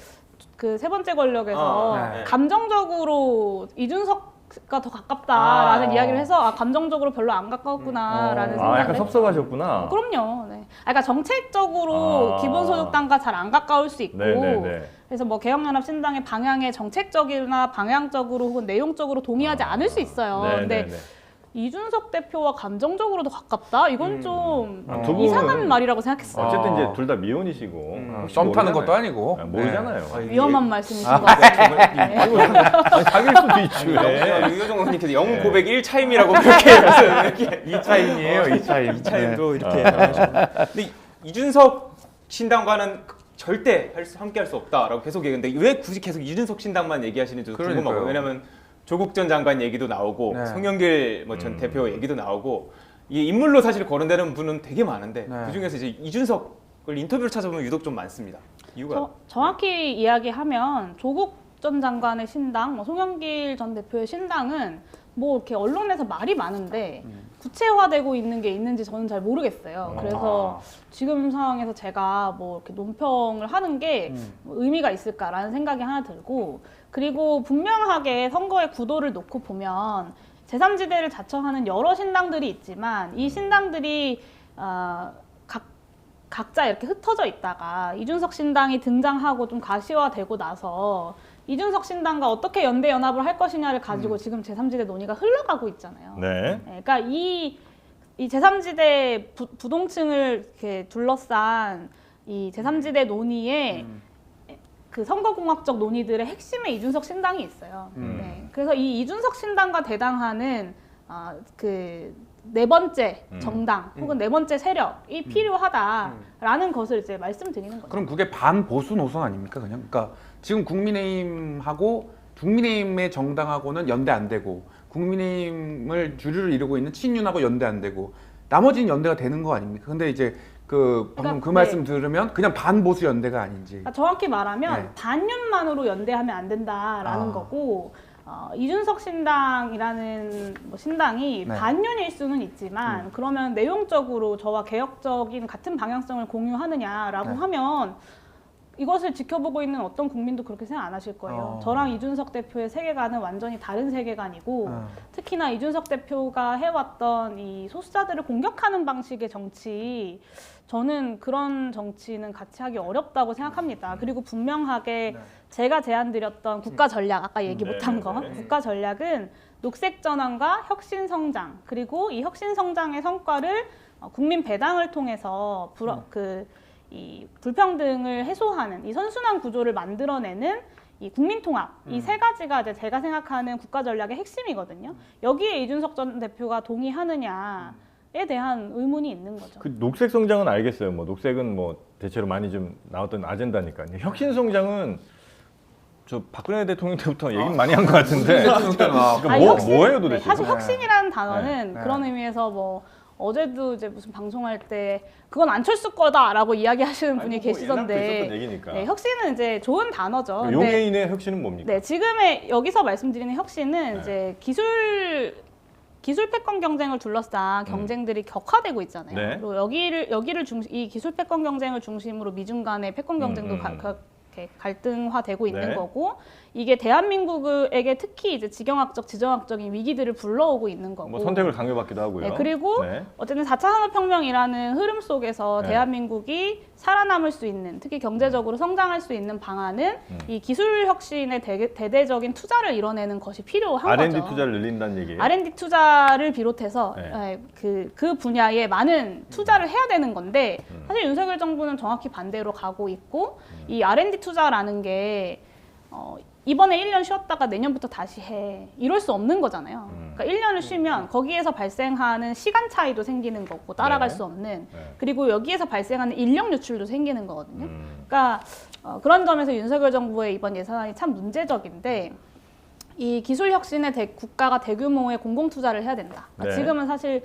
그 세 번째 권력에서 네. 감정적으로 이준석가 더 가깝다라는 이야기를 해서 감정적으로 별로 안 가까웠구나라는 생각을 약간 했죠. 섭섭하셨구나. 그럼요. 네. 그러니까 정책적으로 기본소득당과 잘 안 가까울 수 있고 네네네. 그래서 뭐 개혁연합신당의 방향에 정책적이나 방향적으로 혹은 내용적으로 동의하지 않을 수 있어요. 근데 네네네. 이준석 대표와 감정적으로 더 가깝다? 이건 좀 두 분은 이상한 말이라고 생각했어요. 어쨌든 이제 둘 다 미혼이시고 혹시 썸 타는 모르잖아요. 것도 아니고. 모르잖아요. 위험한 말씀이신 것 같아요. 아니, 사귈 수도 있지 왜? 유효정 의원님께서 영 고백 1차임이라고 그렇게 해서 이렇게 2차임이에요, 2차임. 2차임도 이렇게 나오시고. 근데 이준석 신당과는 절대 함께 할 수 없다라고 계속 얘기했는데 왜 굳이 계속 이준석 신당만 얘기하시는지 그러니까요. 궁금하고요. 왜냐면 조국 전 장관 얘기도 나오고 네. 송영길 뭐 전 대표 얘기도 나오고 이 인물로 사실 거론되는 분은 되게 많은데 네. 그 중에서 이제 이준석을 인터뷰를 찾아보면 유독 좀 많습니다. 이유가 정확히 이야기하면 조국 전 장관의 신당, 뭐 송영길 전 대표의 신당은 뭐 이렇게 언론에서 말이 많은데 구체화되고 있는 게 있는지 저는 잘 모르겠어요. 그래서 지금 상황에서 제가 뭐 이렇게 논평을 하는 게뭐 의미가 있을까라는 생각이 하나 들고 그리고 분명하게 선거의 구도를 놓고 보면 제3지대를 자처하는 여러 신당들이 있지만 이 신당들이 각자 이렇게 흩어져 있다가 이준석 신당이 등장하고 좀 가시화되고 나서 이준석 신당과 어떻게 연대 연합을 할 것이냐를 가지고 지금 제3지대 논의가 흘러가고 있잖아요. 네. 그러니까 이 제3지대 부동층을 이렇게 둘러싼 이 제3지대 논의에 그 선거공학적 논의들의 핵심에 이준석 신당이 있어요. 네. 그래서 이 이준석 신당과 대당하는 그 네 번째 정당 혹은 네 번째 세력이 필요하다라는 것을 이제 말씀드리는 거죠. 그럼 그게 반보수 노선 아닙니까? 그냥 그러니까 지금 국민의힘하고 국민의힘의 정당하고는 연대 안 되고 국민의힘을 주류를 이루고 있는 친윤하고 연대 안 되고 나머지는 연대가 되는 거 아닙니까? 근데 이제 그 방금 그러니까, 그 말씀 들으면 그냥 반보수 연대가 아닌지. 그러니까 정확히 말하면 네. 반윤만으로 연대하면 안 된다라는 아. 거고 이준석 신당이라는 뭐 신당이 네. 반윤일 수는 있지만 그러면 내용적으로 저와 개혁적인 같은 방향성을 공유하느냐라고 네. 하면 이것을 지켜보고 있는 어떤 국민도 그렇게 생각 안 하실 거예요. 저랑 이준석 대표의 세계관은 완전히 다른 세계관이고 특히나 이준석 대표가 해왔던 이 소수자들을 공격하는 방식의 정치, 저는 그런 정치는 같이 하기 어렵다고 생각합니다. 그리고 분명하게 제가 제안드렸던 국가 전략, 아까 얘기 못한 거, 국가 전략은 녹색 전환과 혁신 성장, 그리고 이 혁신 성장의 성과를 국민 배당을 통해서 이 불평등을 해소하는 이 선순환 구조를 만들어내는 이 국민통합, 이 세 가지가 이제 제가 생각하는 국가 전략의 핵심이거든요. 여기에 이준석 전 대표가 동의하느냐에 대한 의문이 있는 거죠. 그 녹색 성장은 알겠어요. 뭐 녹색은 뭐 대체로 많이 좀 나왔던 아젠다니까. 혁신 성장은 저 박근혜 대통령 때부터 얘기는 많이 한 것 같은데. 그러니까 뭐예요 도대체? 사실 혁신이라는 단어는 네. 그런 의미에서 뭐 어제도 이제 무슨 방송할 때 그건 안철수 거다라고 이야기하시는 분이 계시던데. 얘기니까. 네, 혁신은 이제 좋은 단어죠. 근데 용해인의 혁신은 뭡니까? 네, 지금의 여기서 말씀드리는 혁신은 이제 기술 패권 경쟁을 둘러싼 경쟁들이 격화되고 있잖아요. 네. 그리고 이 기술 패권 경쟁을 중심으로 미중 간의 패권 경쟁도 이렇게 갈등화되고 있는 네. 거고, 이게 대한민국에게 특히 이제 지경학적, 지정학적인 위기들을 불러오고 있는 거고. 뭐 선택을 강요받기도 하고요. 네, 그리고 어쨌든 4차 산업혁명이라는 흐름 속에서 네. 대한민국이 살아남을 수 있는, 특히 경제적으로 성장할 수 있는 방안은 이 기술 혁신의 대대적인 투자를 이뤄내는 것이 필요한 R&D 거죠. 투자를 늘린다는 얘기예요. R&D 투자를 비롯해서 네. 그 분야에 많은 투자를 해야 되는 건데 사실 윤석열 정부는 정확히 반대로 가고 있고 이 R&D 투자라는 게 이번에 1년 쉬었다가 내년부터 다시 해. 이럴 수 없는 거잖아요. 그러니까 1년을 쉬면 거기에서 발생하는 시간 차이도 생기는 거고 따라갈 네. 수 없는. 네. 그리고 여기에서 발생하는 인력 유출도 생기는 거거든요. 그러니까 그런 점에서 윤석열 정부의 이번 예산안이 참 문제적인데 이 기술 혁신에 국가가 대규모의 공공 투자를 해야 된다. 그러니까 네. 지금은 사실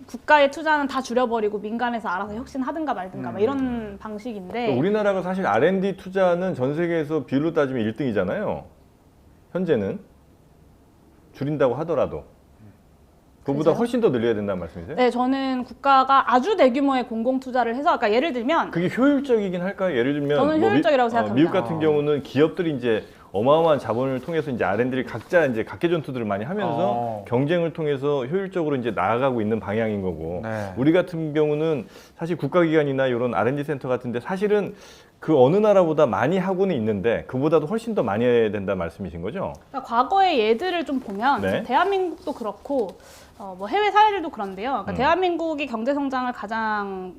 국가의 투자는 다 줄여버리고 민간에서 알아서 혁신하든가 말든가 막 이런 방식인데 우리나라가 사실 R&D 투자는 전 세계에서 비율로 따지면 1등이잖아요. 현재는 줄인다고 하더라도 그보다 그래서요? 훨씬 더 늘려야 된다는 말씀이세요? 네, 저는 국가가 아주 대규모의 공공 투자를 해서, 그러니까 예를 들면 그게 효율적이긴 할까요? 예를 들면 저는 효율적이라고 생각합니다. 미국 같은 경우는 기업들이 이제 어마어마한 자본을 통해서 이제 R&D를 각자 이제 각계 전투들을 많이 하면서 경쟁을 통해서 효율적으로 이제 나아가고 있는 방향인 거고 네. 우리 같은 경우는 사실 국가기관이나 이런 R&D 센터 같은데 사실은 그 어느 나라보다 많이 하고는 있는데 그보다도 훨씬 더 많이 해야 된다 말씀이신 거죠? 그러니까 과거의 예들을 좀 보면 네. 대한민국도 그렇고 뭐 해외 사례들도 그런데요. 그러니까 대한민국이 경제 성장을 가장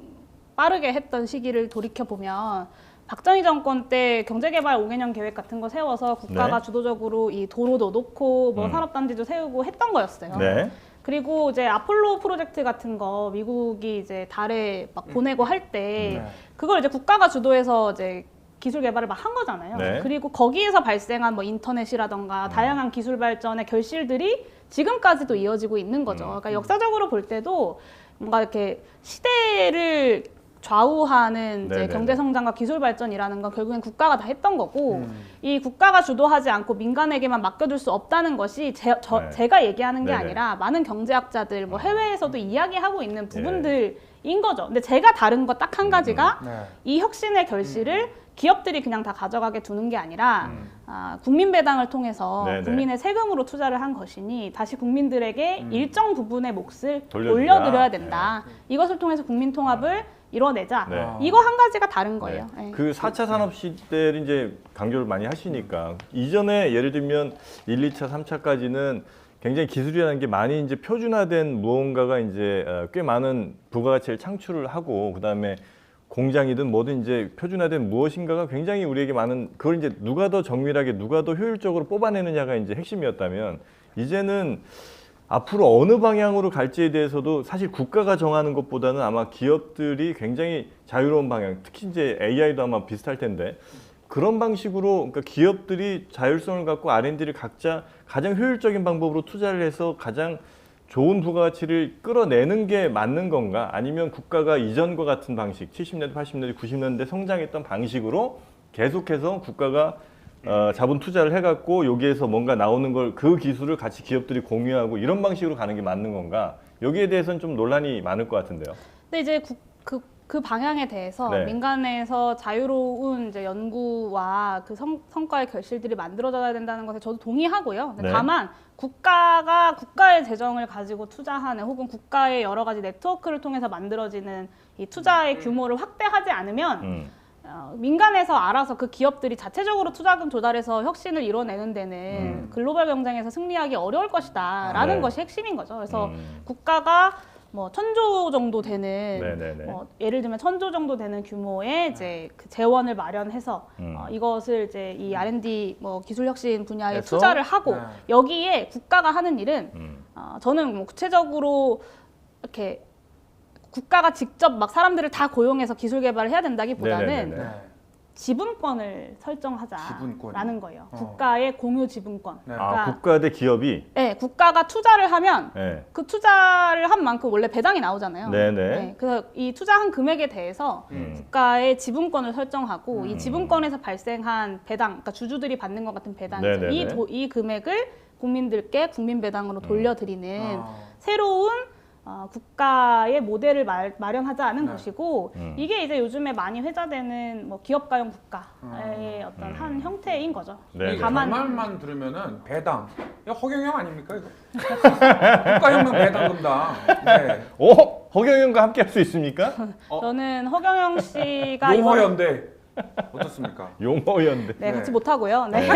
빠르게 했던 시기를 돌이켜 보면 박정희 정권 때 경제개발 5개년 계획 같은 거 세워서 국가가 네. 주도적으로 이 도로도 놓고 뭐 산업단지도 세우고 했던 거였어요. 네. 그리고 이제 아폴로 프로젝트 같은 거 미국이 이제 달에 막 보내고 할 때 그걸 이제 국가가 주도해서 이제 기술 개발을 막 한 거잖아요. 네. 그리고 거기에서 발생한 뭐 인터넷이라던가 다양한 기술 발전의 결실들이 지금까지도 이어지고 있는 거죠. 그러니까 역사적으로 볼 때도 뭔가 이렇게 시대를 좌우하는 이제 네네네. 경제 성장과 기술 발전이라는 건 결국엔 국가가 다 했던 거고 이 국가가 주도하지 않고 민간에게만 맡겨둘 수 없다는 것이 네. 제가 얘기하는 게 네네. 아니라 많은 경제학자들 뭐 해외에서도 이야기하고 있는 부분들인 거죠. 근데 제가 다른 거 딱 한 가지가 이 혁신의 결실을 기업들이 그냥 다 가져가게 두는 게 아니라 국민 배당을 통해서 네네. 국민의 세금으로 투자를 한 것이니 다시 국민들에게 일정 부분의 몫을 돌려주자. 올려드려야 된다. 이것을 통해서 국민 통합을 이뤄내자. 네. 이거 한 가지가 다른 거예요. 네. 그 4차 산업 시대를 이제 강조를 많이 하시니까 이전에 예를 들면 1, 2차, 3차까지는 굉장히 기술이라는 게 많이 이제 표준화된 무언가가 이제 꽤 많은 부가가치를 창출을 하고 그다음에 공장이든 뭐든 이제 표준화된 무엇인가가 굉장히 우리에게 많은 그걸 이제 누가 더 정밀하게 누가 더 효율적으로 뽑아내느냐가 이제 핵심이었다면 이제는 앞으로 어느 방향으로 갈지에 대해서도 사실 국가가 정하는 것보다는 아마 기업들이 굉장히 자유로운 방향, 특히 이제 AI도 아마 비슷할 텐데 그런 방식으로 그러니까 기업들이 자율성을 갖고 R&D를 각자 가장 효율적인 방법으로 투자를 해서 가장 좋은 부가가치를 끌어내는 게 맞는 건가? 아니면 국가가 이전과 같은 방식, 70년대, 80년대, 90년대 성장했던 방식으로 계속해서 국가가 자본 투자를 해갖고 여기에서 뭔가 나오는 걸 그 기술을 같이 기업들이 공유하고 이런 방식으로 가는 게 맞는 건가? 여기에 대해서는 좀 논란이 많을 것 같은데요. 근데 이제 그 방향에 대해서 네. 민간에서 자유로운 이제 연구와 그 성과의 결실들이 만들어져야 된다는 것에 저도 동의하고요. 근데 네. 다만 국가가 국가의 재정을 가지고 투자하는 혹은 국가의 여러 가지 네트워크를 통해서 만들어지는 이 투자의 규모를 확대하지 않으면 민간에서 알아서 그 기업들이 자체적으로 투자금 조달해서 혁신을 이뤄내는 데는 글로벌 경쟁에서 승리하기 어려울 것이다라는 네. 것이 핵심인 거죠. 그래서 국가가 뭐 1,000조 정도 되는 네네네. 예를 들면 1,000조 정도 되는 규모의 이제 그 재원을 마련해서 이것을 이제 이 R&D 뭐 기술 혁신 분야에 그래서? 투자를 하고 네. 여기에 국가가 하는 일은 저는 뭐 구체적으로 이렇게 국가가 직접 막 사람들을 다 고용해서 기술 개발을 해야 된다기보다는 네네네. 네. 지분권을 설정하자라는 지분권이요? 거예요. 국가의 공유 지분권. 네. 그러니까 국가 대 기업이 네, 국가가 투자를 하면 네. 그 투자를 한 만큼 원래 배당이 나오잖아요. 네네. 그래서 이 투자한 금액에 대해서 국가의 지분권을 설정하고 이 지분권에서 발생한 배당, 그러니까 주주들이 받는 것 같은 배당이죠. 네네네. 이 금액을 국민들께 국민 배당으로 돌려드리는 아. 새로운 국가의 모델을 마련하자는 것이고 음. 이게 이제 요즘에 많이 회자되는 뭐 기업가용 국가의 어떤 한 형태인 거죠. 네. 이게 다만 말만 들으면은 배당. 이거 허경영 아닙니까 이거? 국가혁명 배당금당. 네. 허경영과 함께 할 수 있습니까? 저는 허경영 씨가 이번에 용허연대 어떻습니까? 용어연대. 네, 같이 네. 못 하고요. 네.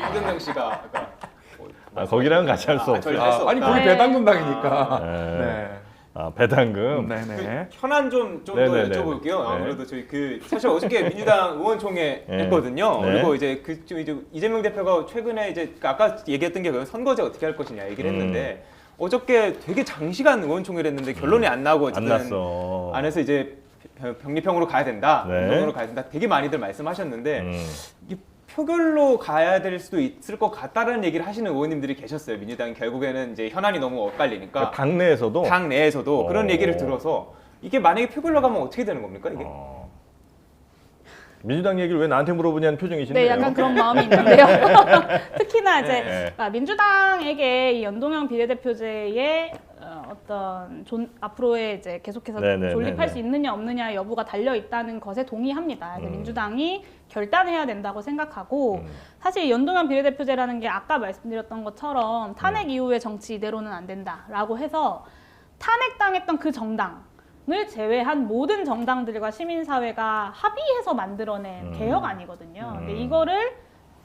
허경영 씨가 아까 거기랑은 같이 할 수 없어요. 저희 할수 아니 없다. 거기 네. 배당금당이니까. 네. 네. 배당금. 네네. 현안 좀 더 네네네. 여쭤볼게요. 네. 아무래도 저희 그 사실 어저께 민주당 의원총회 네. 했거든요. 네. 그리고 이제 이제 이재명 대표가 최근에 이제 아까 얘기했던 게 선거제 어떻게 할 것이냐 얘기를 했는데 어저께 되게 장시간 의원총회를 했는데 결론이 안 나고 안 어쨌든 났어. 안에서 이제 병리평으로 가야 된다, 네. 병으로 가야 된다. 되게 많이들 말씀하셨는데 음. 이게 표결로 가야 될 수도 있을 것 같다는 얘기를 하시는 의원님들이 계셨어요. 민주당이 결국에는 이제 현안이 너무 엇갈리니까 그러니까 당내에서도 당 내에서도 그런 어. 얘기를 들어서 이게 만약에 표결로 가면 어떻게 되는 겁니까 이게? 민주당 얘기를 왜 나한테 물어보냐는 표정이신데요. 네, 약간 그런 마음이 있는데요. 특히나 이제 네. 민주당에게 이 연동형 비례대표제의 어떤 앞으로의 이제 계속해서 네네네네. 존립할 수 있느냐 없느냐의 여부가 달려 있다는 것에 동의합니다. 그래서 민주당이 결단해야 된다고 생각하고 사실 연동형 비례대표제라는 게 아까 말씀드렸던 것처럼 탄핵 이후의 정치 이대로는 안 된다라고 해서 탄핵당했던 그 정당을 제외한 모든 정당들과 시민사회가 합의해서 만들어낸 개혁안이거든요. 근데 이거를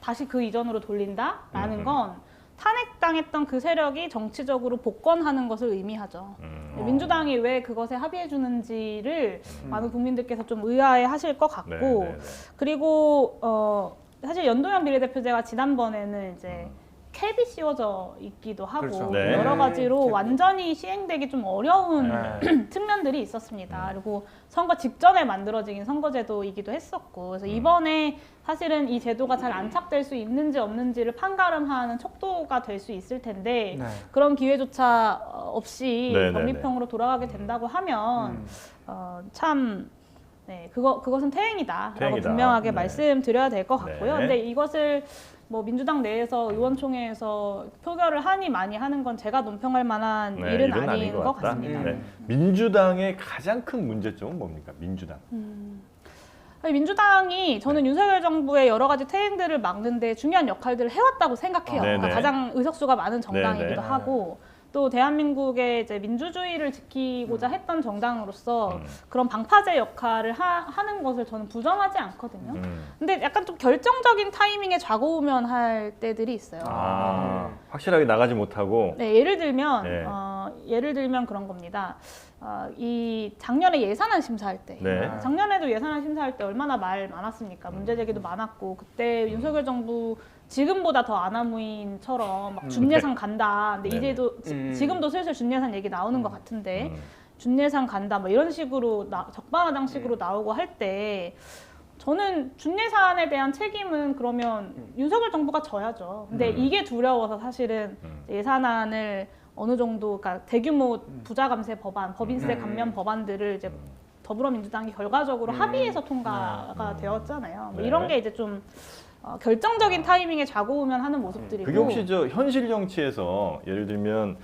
다시 그 이전으로 돌린다라는 건 탄핵당했던 그 세력이 정치적으로 복권하는 것을 의미하죠. 민주당이 왜 그것에 합의해 주는지를 많은 국민들께서 좀 의아해하실 것 같고 네. 그리고 사실 연동형 비례대표제가 지난번에는 이제 캡이 씌워져 있기도 하고 그렇죠. 네. 여러 가지로 캡이. 완전히 시행되기 좀 어려운 네. 측면들이 있었습니다. 그리고 선거 직전에 만들어진 선거제도이기도 했었고 그래서 이번에 사실은 이 제도가 잘 안착될 수 있는지 없는지를 판가름하는 척도가 될 수 있을 텐데 네. 그런 기회조차 없이 네네네. 병리평으로 돌아가게 된다고 하면 참 네, 그것은 태행이다라고 태행이다. 분명하게 네. 말씀드려야 될 것 같고요. 네. 근데 이것을 뭐 민주당 내에서 의원총회에서 표결을 하니 많이 하는 건 제가 논평할 만한 네, 일은 아닌 아닌 것 같다. 같습니다. 네. 민주당의 가장 큰 문제점은 뭡니까? 민주당. 아니, 민주당이 저는 윤석열 정부의 여러 가지 태행들을 막는데 중요한 역할들을 해왔다고 생각해요. 네네. 가장 의석수가 많은 정당이기도 네네. 하고 또 대한민국의 이제 민주주의를 지키고자 했던 정당으로서 그런 방파제 역할을 하는 것을 저는 부정하지 않거든요. 근데 약간 좀 결정적인 타이밍에 좌고우면 할 때들이 있어요. 확실하게 나가지 못하고 네, 예를 들면 네. 그런 겁니다. 이 작년에 예산안 심사할 때, 네. 작년에도 예산안 심사할 때 얼마나 말 많았습니까? 문제 제기도 많았고 그때 윤석열 정부 지금보다 더 아나무인처럼 막 준예산 간다. 근데 네네. 이제도 지금도 슬슬 준예산 얘기 나오는 것 같은데 준예산 간다. 뭐 이런 식으로 적반하장식으로 나오고 할 때 저는 준예산에 대한 책임은 그러면 윤석열 정부가 져야죠. 근데 이게 두려워서 사실은 예산안을 어느 정도, 그러니까 대규모 부자 감세 법안, 법인세 감면 법안들을 이제 더불어민주당이 결과적으로 합의해서 통과가 되었잖아요. 뭐 네. 이런 게 이제 좀 결정적인 타이밍에 좌고우면 하는 모습들이고. 그게 혹시 저 현실 정치에서 예를 들면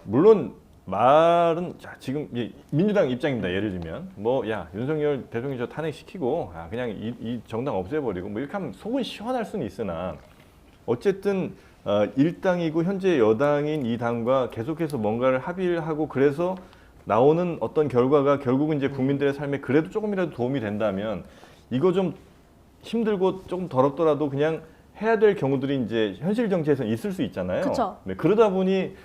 물론 말은 자, 지금 민주당 입장입니다. 예를 들면 뭐 야 윤석열 대통령 저 탄핵시키고 그냥 이 정당 없애버리고 뭐 이렇게 하면 속은 시원할 수는 있으나 어쨌든 일당이고 현재 여당인 이 당과 계속해서 뭔가를 합의를 하고 그래서 나오는 어떤 결과가 결국은 이제 국민들의 삶에 그래도 조금이라도 도움이 된다면 이거 좀 힘들고 조금 더럽더라도 그냥 해야 될 경우들이 이제 현실 정치에서는 있을 수 있잖아요. 그쵸. 네, 그러다 보니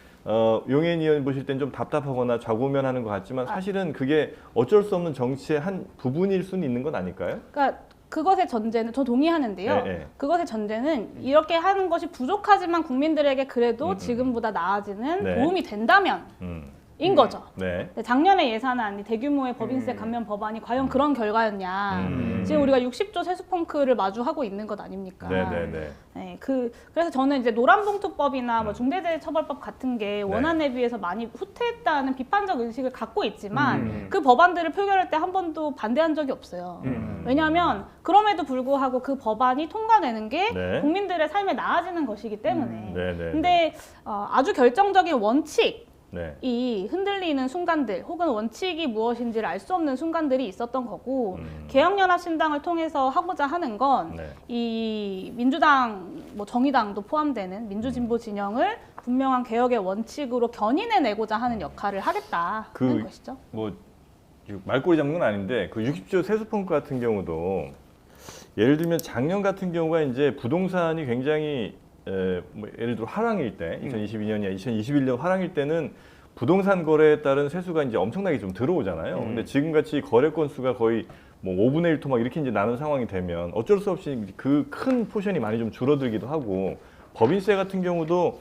용해인 의원 보실 땐 좀 답답하거나 좌고우면하는 것 같지만 사실은 그게 어쩔 수 없는 정치의 한 부분일 수는 있는 건 아닐까요? 그러니까 그것의 전제는 저 동의하는데요. 네, 네. 그것의 전제는 이렇게 하는 것이 부족하지만 국민들에게 그래도 지금보다 나아지는 네. 도움이 된다면 인 거죠. 네. 근데 작년에 예산안이 대규모의 법인세 감면 법안이 과연 그런 결과였냐. 지금 우리가 60조 세수펑크를 마주하고 있는 것 아닙니까? 네네네. 네, 그래서 저는 이제 노란봉투법이나 뭐 중대재해처벌법 같은 게 원안에 비해서 많이 후퇴했다는 비판적 의식을 갖고 있지만 그 법안들을 표결할 때 한 번도 반대한 적이 없어요. 왜냐하면 그럼에도 불구하고 그 법안이 통과되는 게 네. 국민들의 삶에 나아지는 것이기 때문에. 네네. 근데 아주 결정적인 원칙 네. 이 흔들리는 순간들 혹은 원칙이 무엇인지를 알 수 없는 순간들이 있었던 거고 개혁연합신당을 통해서 하고자 하는 건 이 네. 민주당, 뭐 정의당도 포함되는 민주진보 진영을 분명한 개혁의 원칙으로 견인해내고자 하는 역할을 하겠다는 것이죠. 뭐 말꼬리 잡는 건 아닌데 그 60조 세수펑크 같은 경우도 예를 들면 작년 같은 경우가 이제 부동산이 굉장히 뭐 예를 들어 하락일 때 2022년이나 2021년 하락일 때는 부동산 거래에 따른 세수가 이제 엄청나게 좀 들어오잖아요. 근데 지금 같이 거래 건수가 거의 뭐 5분의 1 토 막 이렇게 이제 나는 상황이 되면 어쩔 수 없이 그 큰 포션이 많이 좀 줄어들기도 하고 법인세 같은 경우도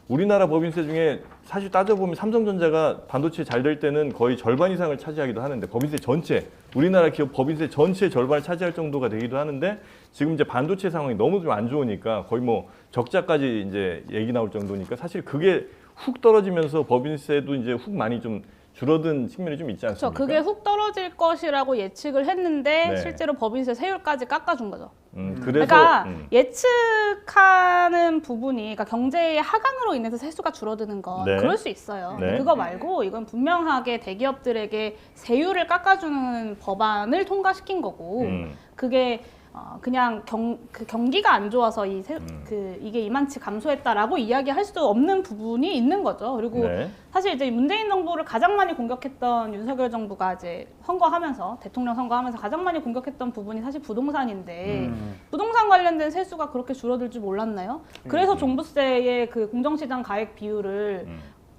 우리나라 법인세 중에 사실 따져보면 삼성전자가 반도체 잘 될 때는 거의 절반 이상을 차지하기도 하는데 법인세 전체 우리나라 기업 법인세 전체의 절반을 차지할 정도가 되기도 하는데 지금 이제 반도체 상황이 너무 좀 안 좋으니까 거의 뭐 적자까지 이제 얘기 나올 정도니까 사실 그게 훅 떨어지면서 법인세도 이제 훅 많이 좀 줄어든 측면이 좀 있지 않습니까? 그렇죠. 그게 훅 떨어질 것이라고 예측을 했는데 네. 실제로 법인세 세율까지 깎아준 거죠. 그래서 그러니까 예측하는 부분이 그러니까 경제의 하강으로 인해서 세수가 줄어드는 건 네. 그럴 수 있어요. 네. 그거 말고 이건 분명하게 대기업들에게 세율을 깎아주는 법안을 통과시킨 거고 그게 그냥 경기가 안 좋아서 이게 이만치 감소했다라고 이야기할 수 없는 부분이 있는 거죠. 그리고 네. 사실 이제 문재인 정부를 가장 많이 공격했던 윤석열 정부가 이제 대통령 선거하면서 가장 많이 공격했던 부분이 사실 부동산인데 부동산 관련된 세수가 그렇게 줄어들 줄 몰랐나요? 그래서 종부세의 그 공정시장 가액 비율을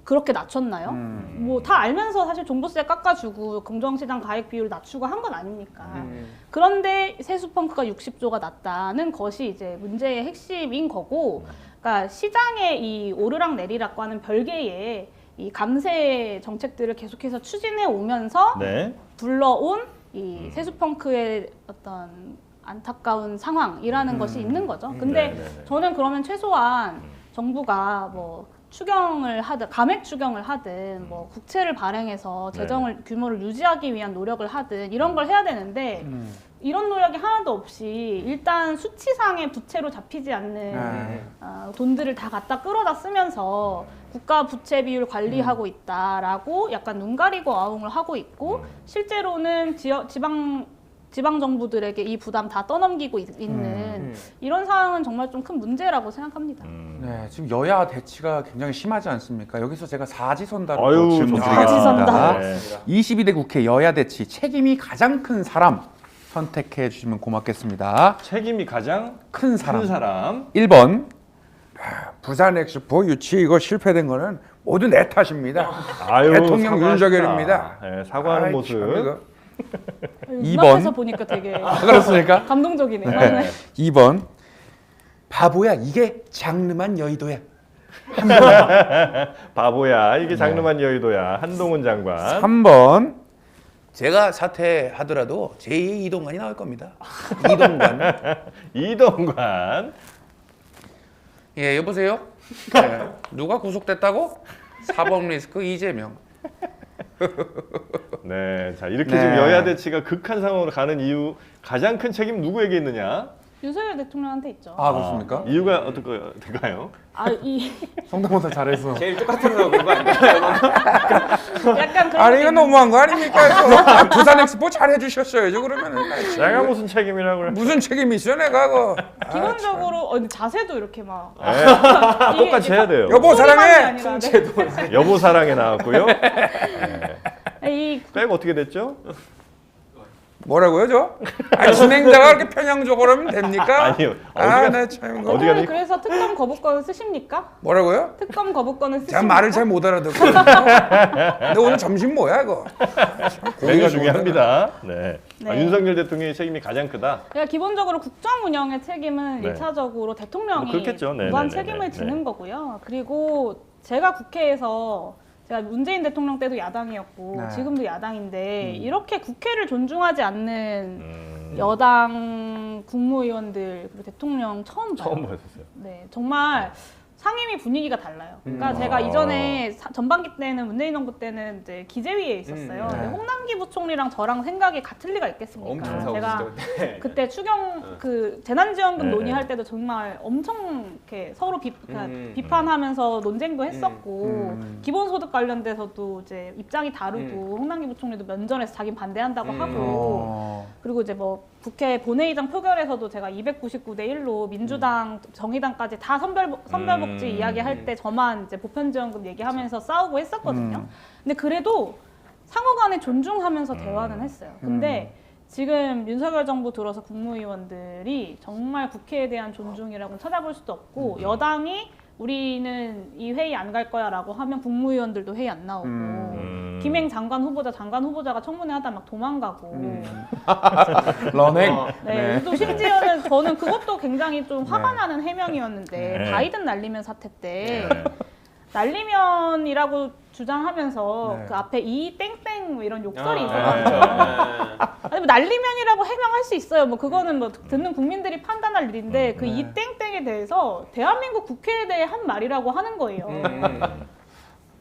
그렇게 낮췄나요? 뭐 다 알면서 사실 종부세 깎아주고 공정시장 가액 비율을 낮추고 한 건 아닙니까? 그런데 세수펑크가 60조가 났다는 것이 이제 문제의 핵심인 거고, 그러니까 시장의 이 오르락 내리락과는 별개의 이 감세 정책들을 계속해서 추진해 오면서 네. 불러온 이 세수펑크의 어떤 안타까운 상황이라는 것이 있는 거죠. 근데 네네네. 저는 그러면 최소한 정부가 뭐 추경을 하든 감액 추경을 하든 뭐 국채를 발행해서 재정을 규모를 유지하기 위한 노력을 하든 이런 걸 해야 되는데 이런 노력이 하나도 없이 일단 수치상의 부채로 잡히지 않는 돈들을 다 갖다 끌어다 쓰면서 국가 부채 비율 관리하고 있다라고 약간 눈 가리고 아웅을 하고 있고 실제로는 지방 정부들에게 이 부담 다 떠넘기고 있는 이런 상황은 정말 좀 큰 문제라고 생각합니다. 네, 지금 여야 대치가 굉장히 심하지 않습니까? 여기서 제가 사지선다로 아유, 질문드리겠습니다. 사지선다. 네. 22대 국회 여야 대치 책임이 가장 큰 사람 선택해 주시면 고맙겠습니다. 책임이 가장 큰 사람. 큰 사람. 1번 부산 엑스포 유치 이거 실패된 거는 모두 내 탓입니다. 아유, 대통령 사과하시다. 윤석열입니다. 네, 사과하는 아이, 모습. 참, 이거. 눈앞에서 보니까 되게 그렇습니까? 감동적이네요. 네. 2번 바보야 이게 장르만 여의도야. 바보야 이게 장르만 여의도야 한동훈 장관. 3번 제가 사퇴하더라도 제2의 이동관이 나올 겁니다. 이동관. 이동관. 예, 여보세요? 네. 누가 구속됐다고? 사법 리스크 이재명. 네, 자 이렇게 네. 지금 여야 대치가 극한 상황으로 가는 이유 가장 큰 책임 누구에게 있느냐? 윤석열 대통령한테 있죠. 아 그렇습니까? 이유가 어떨까요? 성대모사 잘해서. 제일 똑같아서 그런 거 아닌가요? 약간 그런 아니 게 이거 있는- 너무한 거 아닙니까? 이거? 부산 엑스포 잘 해주셨어야죠 그러면은. 내가 무슨 책임이라고 그래? 무슨 책임이 있어 내가 그거. 기본적으로 근데 자세도 이렇게 막 네. 똑같이 해야 돼요. 여보, 사랑해! 여보 사랑에 나왔고요. 이 백 어떻게 됐죠? 뭐라고요 저? 아니 진행자가 그렇게 편향적으로 하면 됩니까? 아니요. 아나참 이거. 어디가 니- 그래서 특검 거부권을 쓰십니까? 뭐라고요? 특검 거부권을 쓰십니까? 제가 말을 잘 못 알아듣거든요. 근데 오늘 점심 뭐야 이거? 매우 중요합니다. 네. 아, 네. 윤석열 대통령의 책임이 가장 크다. 그러니까 기본적으로 국정 운영의 책임은 네. 일차적으로 대통령이 뭐 그렇겠죠. 네, 무한 네, 책임을 네, 네. 지는 거고요. 그리고 제가 국회에서 제가 문재인 대통령 때도 야당이었고 네. 지금도 야당인데 이렇게 국회를 존중하지 않는 음, 여당 국무위원들 그리고 대통령 처음 봐요. 처음 보셨어요. 네, 정말 상임위 분위기가 달라요. 그러니까 제가 이전에 전반기 때는 문재인 정부 때는 이제 기재위에 있었어요. 근데 홍남기 부총리랑 저랑 생각이 같을 리가 있겠습니까? 엄청 제가 싸우시죠 그때. 그때 추경 그 재난지원금 네. 논의할 때도 정말 엄청 이렇게 서로 음. 비판하면서 논쟁도 했었고 기본소득 관련돼서도 이제 입장이 다르고 홍남기 부총리도 면전에서 자기 반대한다고 하고 그리고 이제 뭐 국회 본회의장 표결에서도 제가 299대 1로 민주당, 정의당까지 다 선별복지 이야기할 때 저만 이제 보편지원금 얘기하면서 싸우고 했었거든요. 근데 그래도 상호간에 존중하면서 대화는 했어요. 근데 지금 윤석열 정부 들어서 국무위원들이 정말 국회에 대한 존중이라고는 찾아볼 수도 없고 여당이 우리는 이 회의 안 갈 거야라고 하면 국무위원들도 회의 안 나오고 김행 장관 후보자가 청문회 하다 막 도망가고 런행. 네, 또 심지어는 저는 그것도 굉장히 좀 화가 나는 해명이었는데 네. 바이든 날리면 사태 때 네. 날리면이라고 주장하면서 네. 그 앞에 이 땡땡 뭐 이런 욕설이 아, 있었거든요. 그렇죠. 아니 뭐 날리면이라고 해명할 수 있어요. 뭐 그거는 뭐 듣는 국민들이 판단할 일인데 그 이 땡땡에 대해서 대한민국 국회에 대해 한 말이라고 하는 거예요.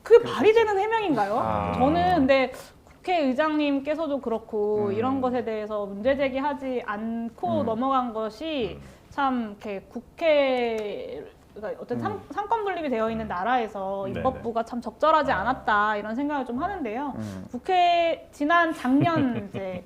그게 말이 되는 해명인가요? 아. 저는 근데 국회의장님께서도 그렇고 이런 것에 대해서 문제 제기하지 않고 넘어간 것이 참 이렇게 국회 그러니까 어떤 상권 분립이 되어 있는 나라에서 네네. 입법부가 참 적절하지 않았다 이런 생각을 좀 하는데요. 국회 지난 작년 이제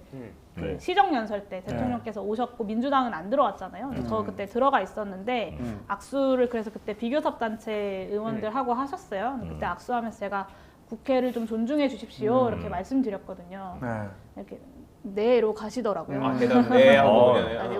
그 네. 시정연설 때 대통령께서 오셨고 민주당은 안 들어왔잖아요. 그래서 저 그때 들어가 있었는데 악수를 그래서 그때 비교섭 단체 의원들하고 하셨어요. 그때 악수하면서 제가 국회를 좀 존중해 주십시오 이렇게 말씀드렸거든요. 네. 이렇게 네로 가시더라고요. 아 대답 네 하고 그냥. 아니,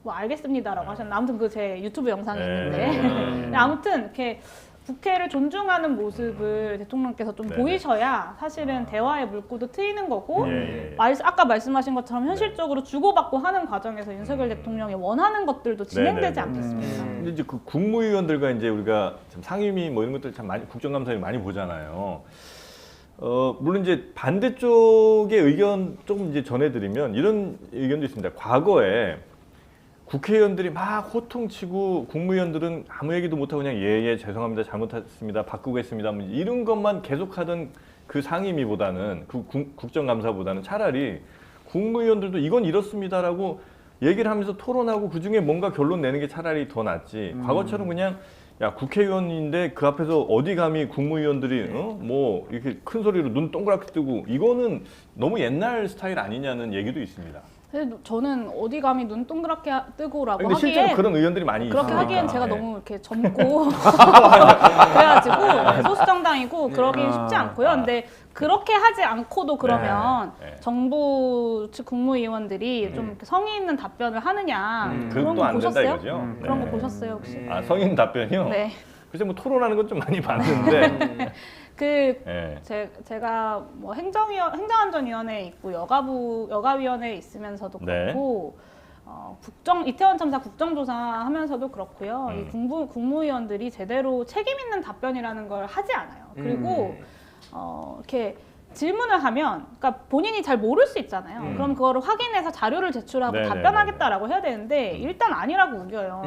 뭐 알겠습니다라고 하셨는데 아무튼 그 제 유튜브 영상이 네. 있는데 근데 아무튼 이렇게 국회를 존중하는 모습을 대통령께서 좀 네네. 보이셔야 사실은 대화의 물꼬도 트이는 거고 예, 예. 아까 말씀하신 것처럼 현실적으로 주고받고 하는 과정에서 윤석열 대통령이 원하는 것들도 진행되지 네네네. 않겠습니까? 근데 이제 그 국무위원들과 이제 우리가 참 상임위 뭐 이런 것들 참 많이 국정감사를 많이 보잖아요. 물론 이제 반대쪽의 의견 조금 이제 전해드리면 이런 의견도 있습니다. 과거에 국회의원들이 막 호통치고 국무위원들은 아무 얘기도 못하고 그냥 예 죄송합니다 잘못했습니다 바꾸겠습니다 뭐 이런 것만 계속하던 그 상임위보다는 그 국정감사보다는 차라리 국무위원들도 이건 이렇습니다라고 얘기를 하면서 토론하고 그중에 뭔가 결론 내는 게 차라리 더 낫지 과거처럼 그냥 야 국회의원인데 그 앞에서 어디 감히 국무위원들이 뭐 이렇게 큰 소리로 눈 동그랗게 뜨고 이거는 너무 옛날 스타일 아니냐는 얘기도 있습니다. 근데 저는 어디 감히 눈 동그랗게 뜨고라고 근데 실제로 하기엔 그런 의원들이 많이 그렇게 있으니까. 하기엔 제가 네. 너무 이렇게 젊고 그래가지고 소수 정당이고 그러긴 쉽지 않고요. 근데 그렇게 하지 않고도 그러면 네. 정부 측 국무위원들이 좀 이렇게 성의 있는 답변을 하느냐 그런 그것도 거 안 된다 보셨어요? 이거죠? 그런 거 네. 보셨어요 혹시? 아 성인 답변이요? 네. 글쎄 뭐 토론하는 건 좀 많이 봤는데. 그 네. 제가 뭐 행정안전위원회에 있고 여가위원회에 있으면서도 네. 그렇고 이태원 참사 국정조사 하면서도 그렇고요. 이 국무위원들이 제대로 책임 있는 답변이라는 걸 하지 않아요. 그리고 이렇게 질문을 하면, 그러니까 본인이 잘 모를 수 있잖아요. 그럼 그거를 확인해서 자료를 제출하고 네네네네. 답변하겠다라고 해야 되는데 일단 아니라고 우겨요.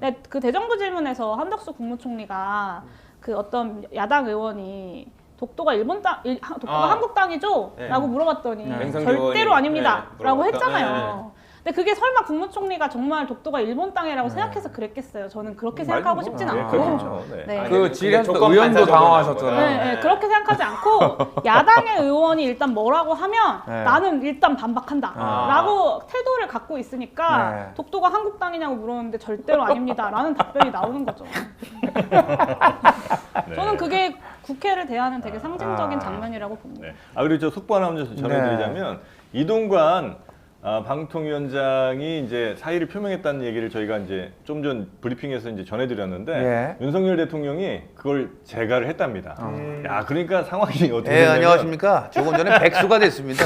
근데 그 대정부 질문에서 한덕수 국무총리가 그 어떤 야당 의원이 독도가 독도가 한국 땅이죠? 네. 라고 물어봤더니 맹성규 절대로 의원이, 아닙니다. 네, 라고 물어봤다. 했잖아요. 근데 그게 설마 국무총리가 정말 독도가 일본 땅이라고 생각해서 그랬겠어요? 저는 그렇게 생각하고 싶진 않고. 그렇죠. 네. 네. 아니, 그 근데 질의할 때 조건 의원도 반사적으로 당황하셨잖아요. 나온 네, 거잖아요. 네, 그렇게 생각하지 않고 야당의 의원이 일단 뭐라고 하면 네. 나는 일단 반박한다 아. 라고 태도를 갖고 있으니까 네. 독도가 한국 땅이냐고 물었는데 절대로 아닙니다 라는 답변이 나오는 거죠. 네. 저는 그게 국회를 대하는 되게 상징적인 아. 장면이라고 봅니다. 네. 그리고 저 속보 하나 먼저 전해드리자면 이동관 방통위원장이 이제 사의를 표명했다는 얘기를 저희가 이제 좀 전 브리핑에서 이제 전해드렸는데 윤석열 대통령이 그걸 재가를 했답니다. 야, 그러니까 상황이 어떻게 네, 됐냐면 안녕하십니까. 조금 전에 백수가 됐습니다.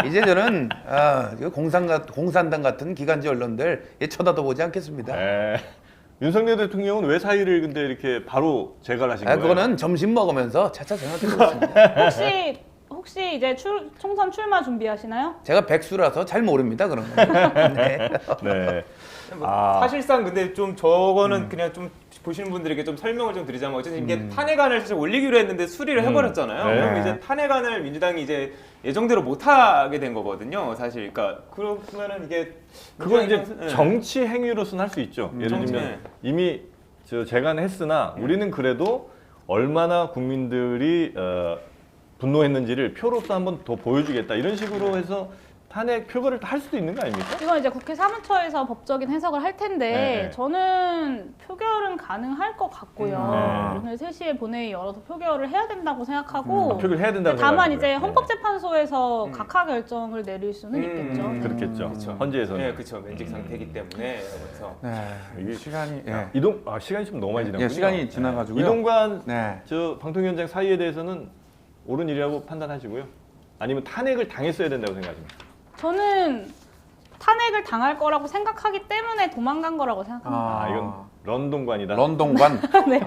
이제 저는 공산당 같은 기관지 언론들 쳐다도 보지 않겠습니다. 네. 윤석열 대통령은 왜 사의를 근데 이렇게 바로 재가를 하신 거예요? 그거는 점심 먹으면서 차차 생각해보겠습니다. 혹시 이제 총선 출마 준비하시나요? 제가 백수라서 잘 모릅니다 그런 거. 네. 네. 뭐 사실상 근데 좀 저거는 그냥 좀 보시는 분들에게 좀 설명을 좀 드리자면 어쨌든 이게 탄핵안을 사실 올리기로 했는데 수리를 해버렸잖아요. 네. 그럼 이제 탄핵안을 민주당이 이제 예정대로 못 하게 된 거거든요. 사실 그러니까 그러면은 이게 그건 이제 민주당이 정치 행위로서는 할 수 있죠. 예를 정치, 들면 네. 이미 재간했으나 우리는 그래도 얼마나 국민들이 분노했는지를 표로서 한번 더 보여주겠다 이런 식으로 해서 탄핵 표결을 할 수도 있는 거 아닙니까? 이건 이제 국회 사무처에서 법적인 해석을 할 텐데 네. 저는 표결은 가능할 것 같고요. 오늘 3시에 본회의 열어서 표결을 해야 된다고 생각하고 표결 해야 된다고 다만 생각하고요. 이제 네. 헌법재판소에서 각하 결정을 내릴 수는 있겠죠. 네. 그렇겠죠. 그렇죠. 헌재에서는. 네, 그렇죠. 면직 상태이기 때문에 그래서 네. 이게- 시간이 시간이 좀 너무 많이 지났군요. 시간이 지나가지고요. 이동관 네. 저 방통위원장 사의에 대해서는 옳은 일이라고 판단하시고요. 아니면 탄핵을 당했어야 된다고 생각하십니까? 저는 탄핵을 당할 거라고 생각하기 때문에 도망간 거라고 생각합니다. 이건 런동관이다. 런던관. 네,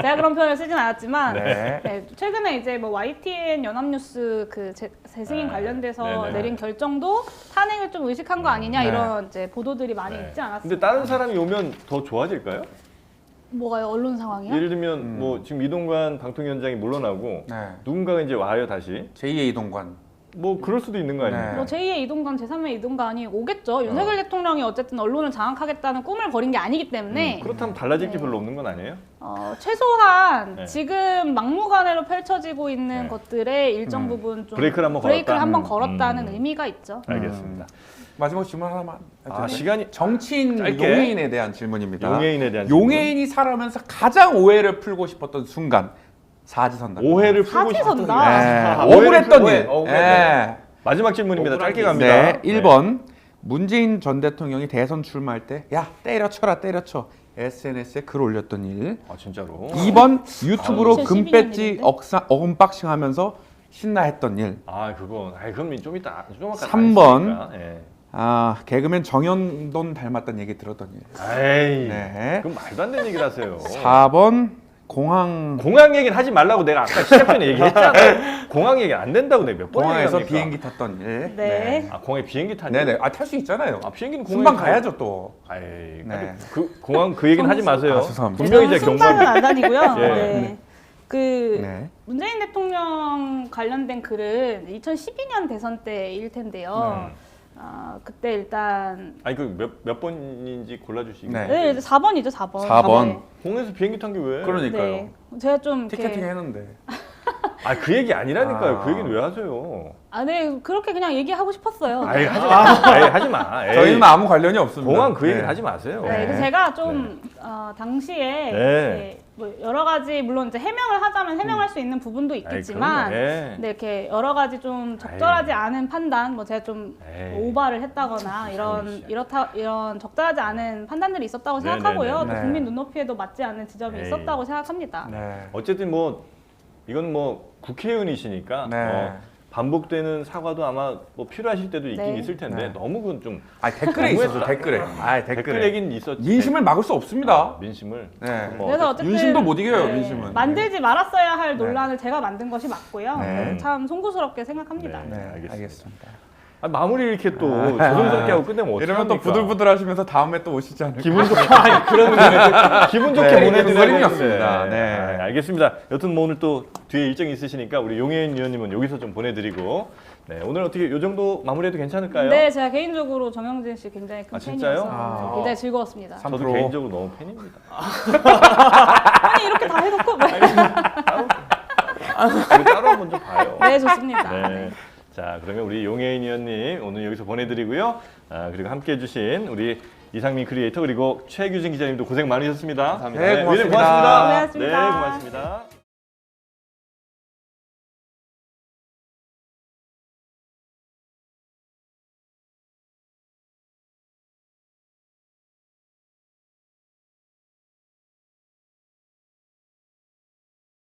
제가 그런 표현을 쓰진 않았지만 네. 네, 최근에 이제 뭐 YTN 연합뉴스 그 재승인 네. 관련돼서 네네. 내린 결정도 탄핵을 좀 의식한 거 아니냐 네. 이런 이제 보도들이 많이 네. 있지 않았습니까? 근데 다른 사람이 오면 더 좋아질까요? 뭐가요? 언론 상황이요? 예를 들면 뭐 지금 이동관 방통위원장이 물러나고 네. 누군가가 이제 와요 다시. 제2의 이동관. 뭐 그럴 수도 있는 거 아닙니까? 네. 뭐 제2의 이동관, 제3의 이동관이 오겠죠. 윤석열 대통령이 어쨌든 언론을 장악하겠다는 꿈을 버린 게 아니기 때문에 그렇다면 달라질 게 별로 없는 건 아니에요? 최소한 네. 지금 막무가내로 펼쳐지고 있는 네. 것들의 일정 부분 좀 브레이크를 한번 걸었다? 한번 걸었다는 음. 의미가 있죠. 알겠습니다. 마지막 질문 하나만. 시간이 정치인 짧게. 용해인에 대한 질문입니다. 용해인에 대한 용해인이 살아가면서 가장 오해를 풀고 싶었던 순간 사지선다. 오해를 풀고 사지선다? 네. 오해를 억울했던 풀고- 일. 억울했던 마지막 질문입니다. 억울한 짧게 게 갑니다. 네. 1번 문재인 전 대통령이 대선 출마할 때 야 때려쳐라 때려쳐 SNS에 글 올렸던 일. 진짜로. 2번 유튜브로 2012 금배지 년인데? 언박싱하면서 신나했던 일. 그건 그럼 좀 이따 좀 아까 3번. 예. 개그맨 정현돈 닮았다는 얘기 들었던 일. 에이. 네. 그럼 말도 안 되는 얘기를 하세요. 4번 공항 공항 얘기는 하지 말라고 내가 아까 시작 전에 얘기했잖아요. 공항 얘기 안 된다고 내가 몇 번 공항에서 얘기합니까? 비행기 탔던 일. 네. 공항에 비행기 타니? 네네. 탈 수 있잖아요. 비행기는 순방 공항에 가야죠 또. 에이. 네. 그 공항 그 얘기는 하지 마세요. 죄송합니다. 분명히 저는 이제 순방은 경보하기. 안 다니고요. 예. 네. 그 네. 문재인 대통령 관련된 글은 2012년 대선 때일 텐데요. 그때 일단 몇 번인지 골라주시고. 네. 네, 이제 4번이죠, 4번. 4번. 공항에서 비행기 탄 게 왜? 그러니까요. 네. 제가 좀 이렇게 티켓팅 했는데. 그 얘기 아니라니까요. 아. 그 얘기는 왜 하세요? 네, 그렇게 그냥 얘기하고 싶었어요. 하지 마. 하지 마. 에이. 저희는 아무 관련이 없습니다. 공항 그 얘기는 네. 하지 마세요. 네, 그래서 제가 좀 당시에 네. 이렇게 뭐 여러 가지 물론 이제 해명을 하자면 해명할 수 있는 부분도 있겠지만, 그럼요. 예. 근데 이렇게 여러 가지 좀 적절하지 않은 판단, 뭐 제가 좀 에이. 오바를 했다거나 이런 적절하지 않은 판단들이 있었다고 네네네. 생각하고요. 또 네. 국민 눈높이에도 맞지 않는 지점이 에이. 있었다고 생각합니다. 네. 어쨌든 이건 국회의원이시니까 네. 반복되는 사과도 아마 뭐 필요하실 때도 있긴 네. 있을 텐데 네. 너무 그건 좀 아 댓글에 너무했다. 있었어 댓글에. 아 댓글 얘기는 있었지. 민심을 막을 수 없습니다. 민심을. 네. 뭐 그래서 어쨌든 윤심도 못 이겨요, 윤심은. 만들지 말았어야 할 논란을 제가 만든 것이 맞고요. 네. 참 송구스럽게 생각합니다. 네. 네, 알겠습니다. 알겠습니다. 아, 마무리 이렇게 또 조심스럽게 하고 끝내면 어떡합니까? 이러면 또 부들부들하시면서 다음에 또 오시지 않을까? 기분 좋게 그런 기분 좋게 네, 보내드려야 소림이었습니다. 되는데. 네. 아, 알겠습니다. 여튼 뭐 오늘 또 뒤에 일정이 있으시니까 우리 용혜인 위원님은 여기서 좀 보내드리고 네, 오늘 어떻게 요 정도 마무리해도 괜찮을까요? 네, 제가 개인적으로 정영진 씨 굉장히 큰 아, 진짜요? 팬이어서 굉장히 즐거웠습니다. 저도 3%. 개인적으로 너무 팬입니다. 아니 이렇게 다 해놓고 우리 따로 한번 좀 봐요. 네, 좋습니다. 네. 자, 그러면 우리 용혜인 위원님 오늘 여기서 보내드리고요. 아, 그리고 함께해주신 우리 이상민 크리에이터 그리고 최규진 기자님도 고생 많으셨습니다. 감사합니다. 네, 위원님 고맙습니다. 고맙습니다. 고맙습니다. 네, 고맙습니다.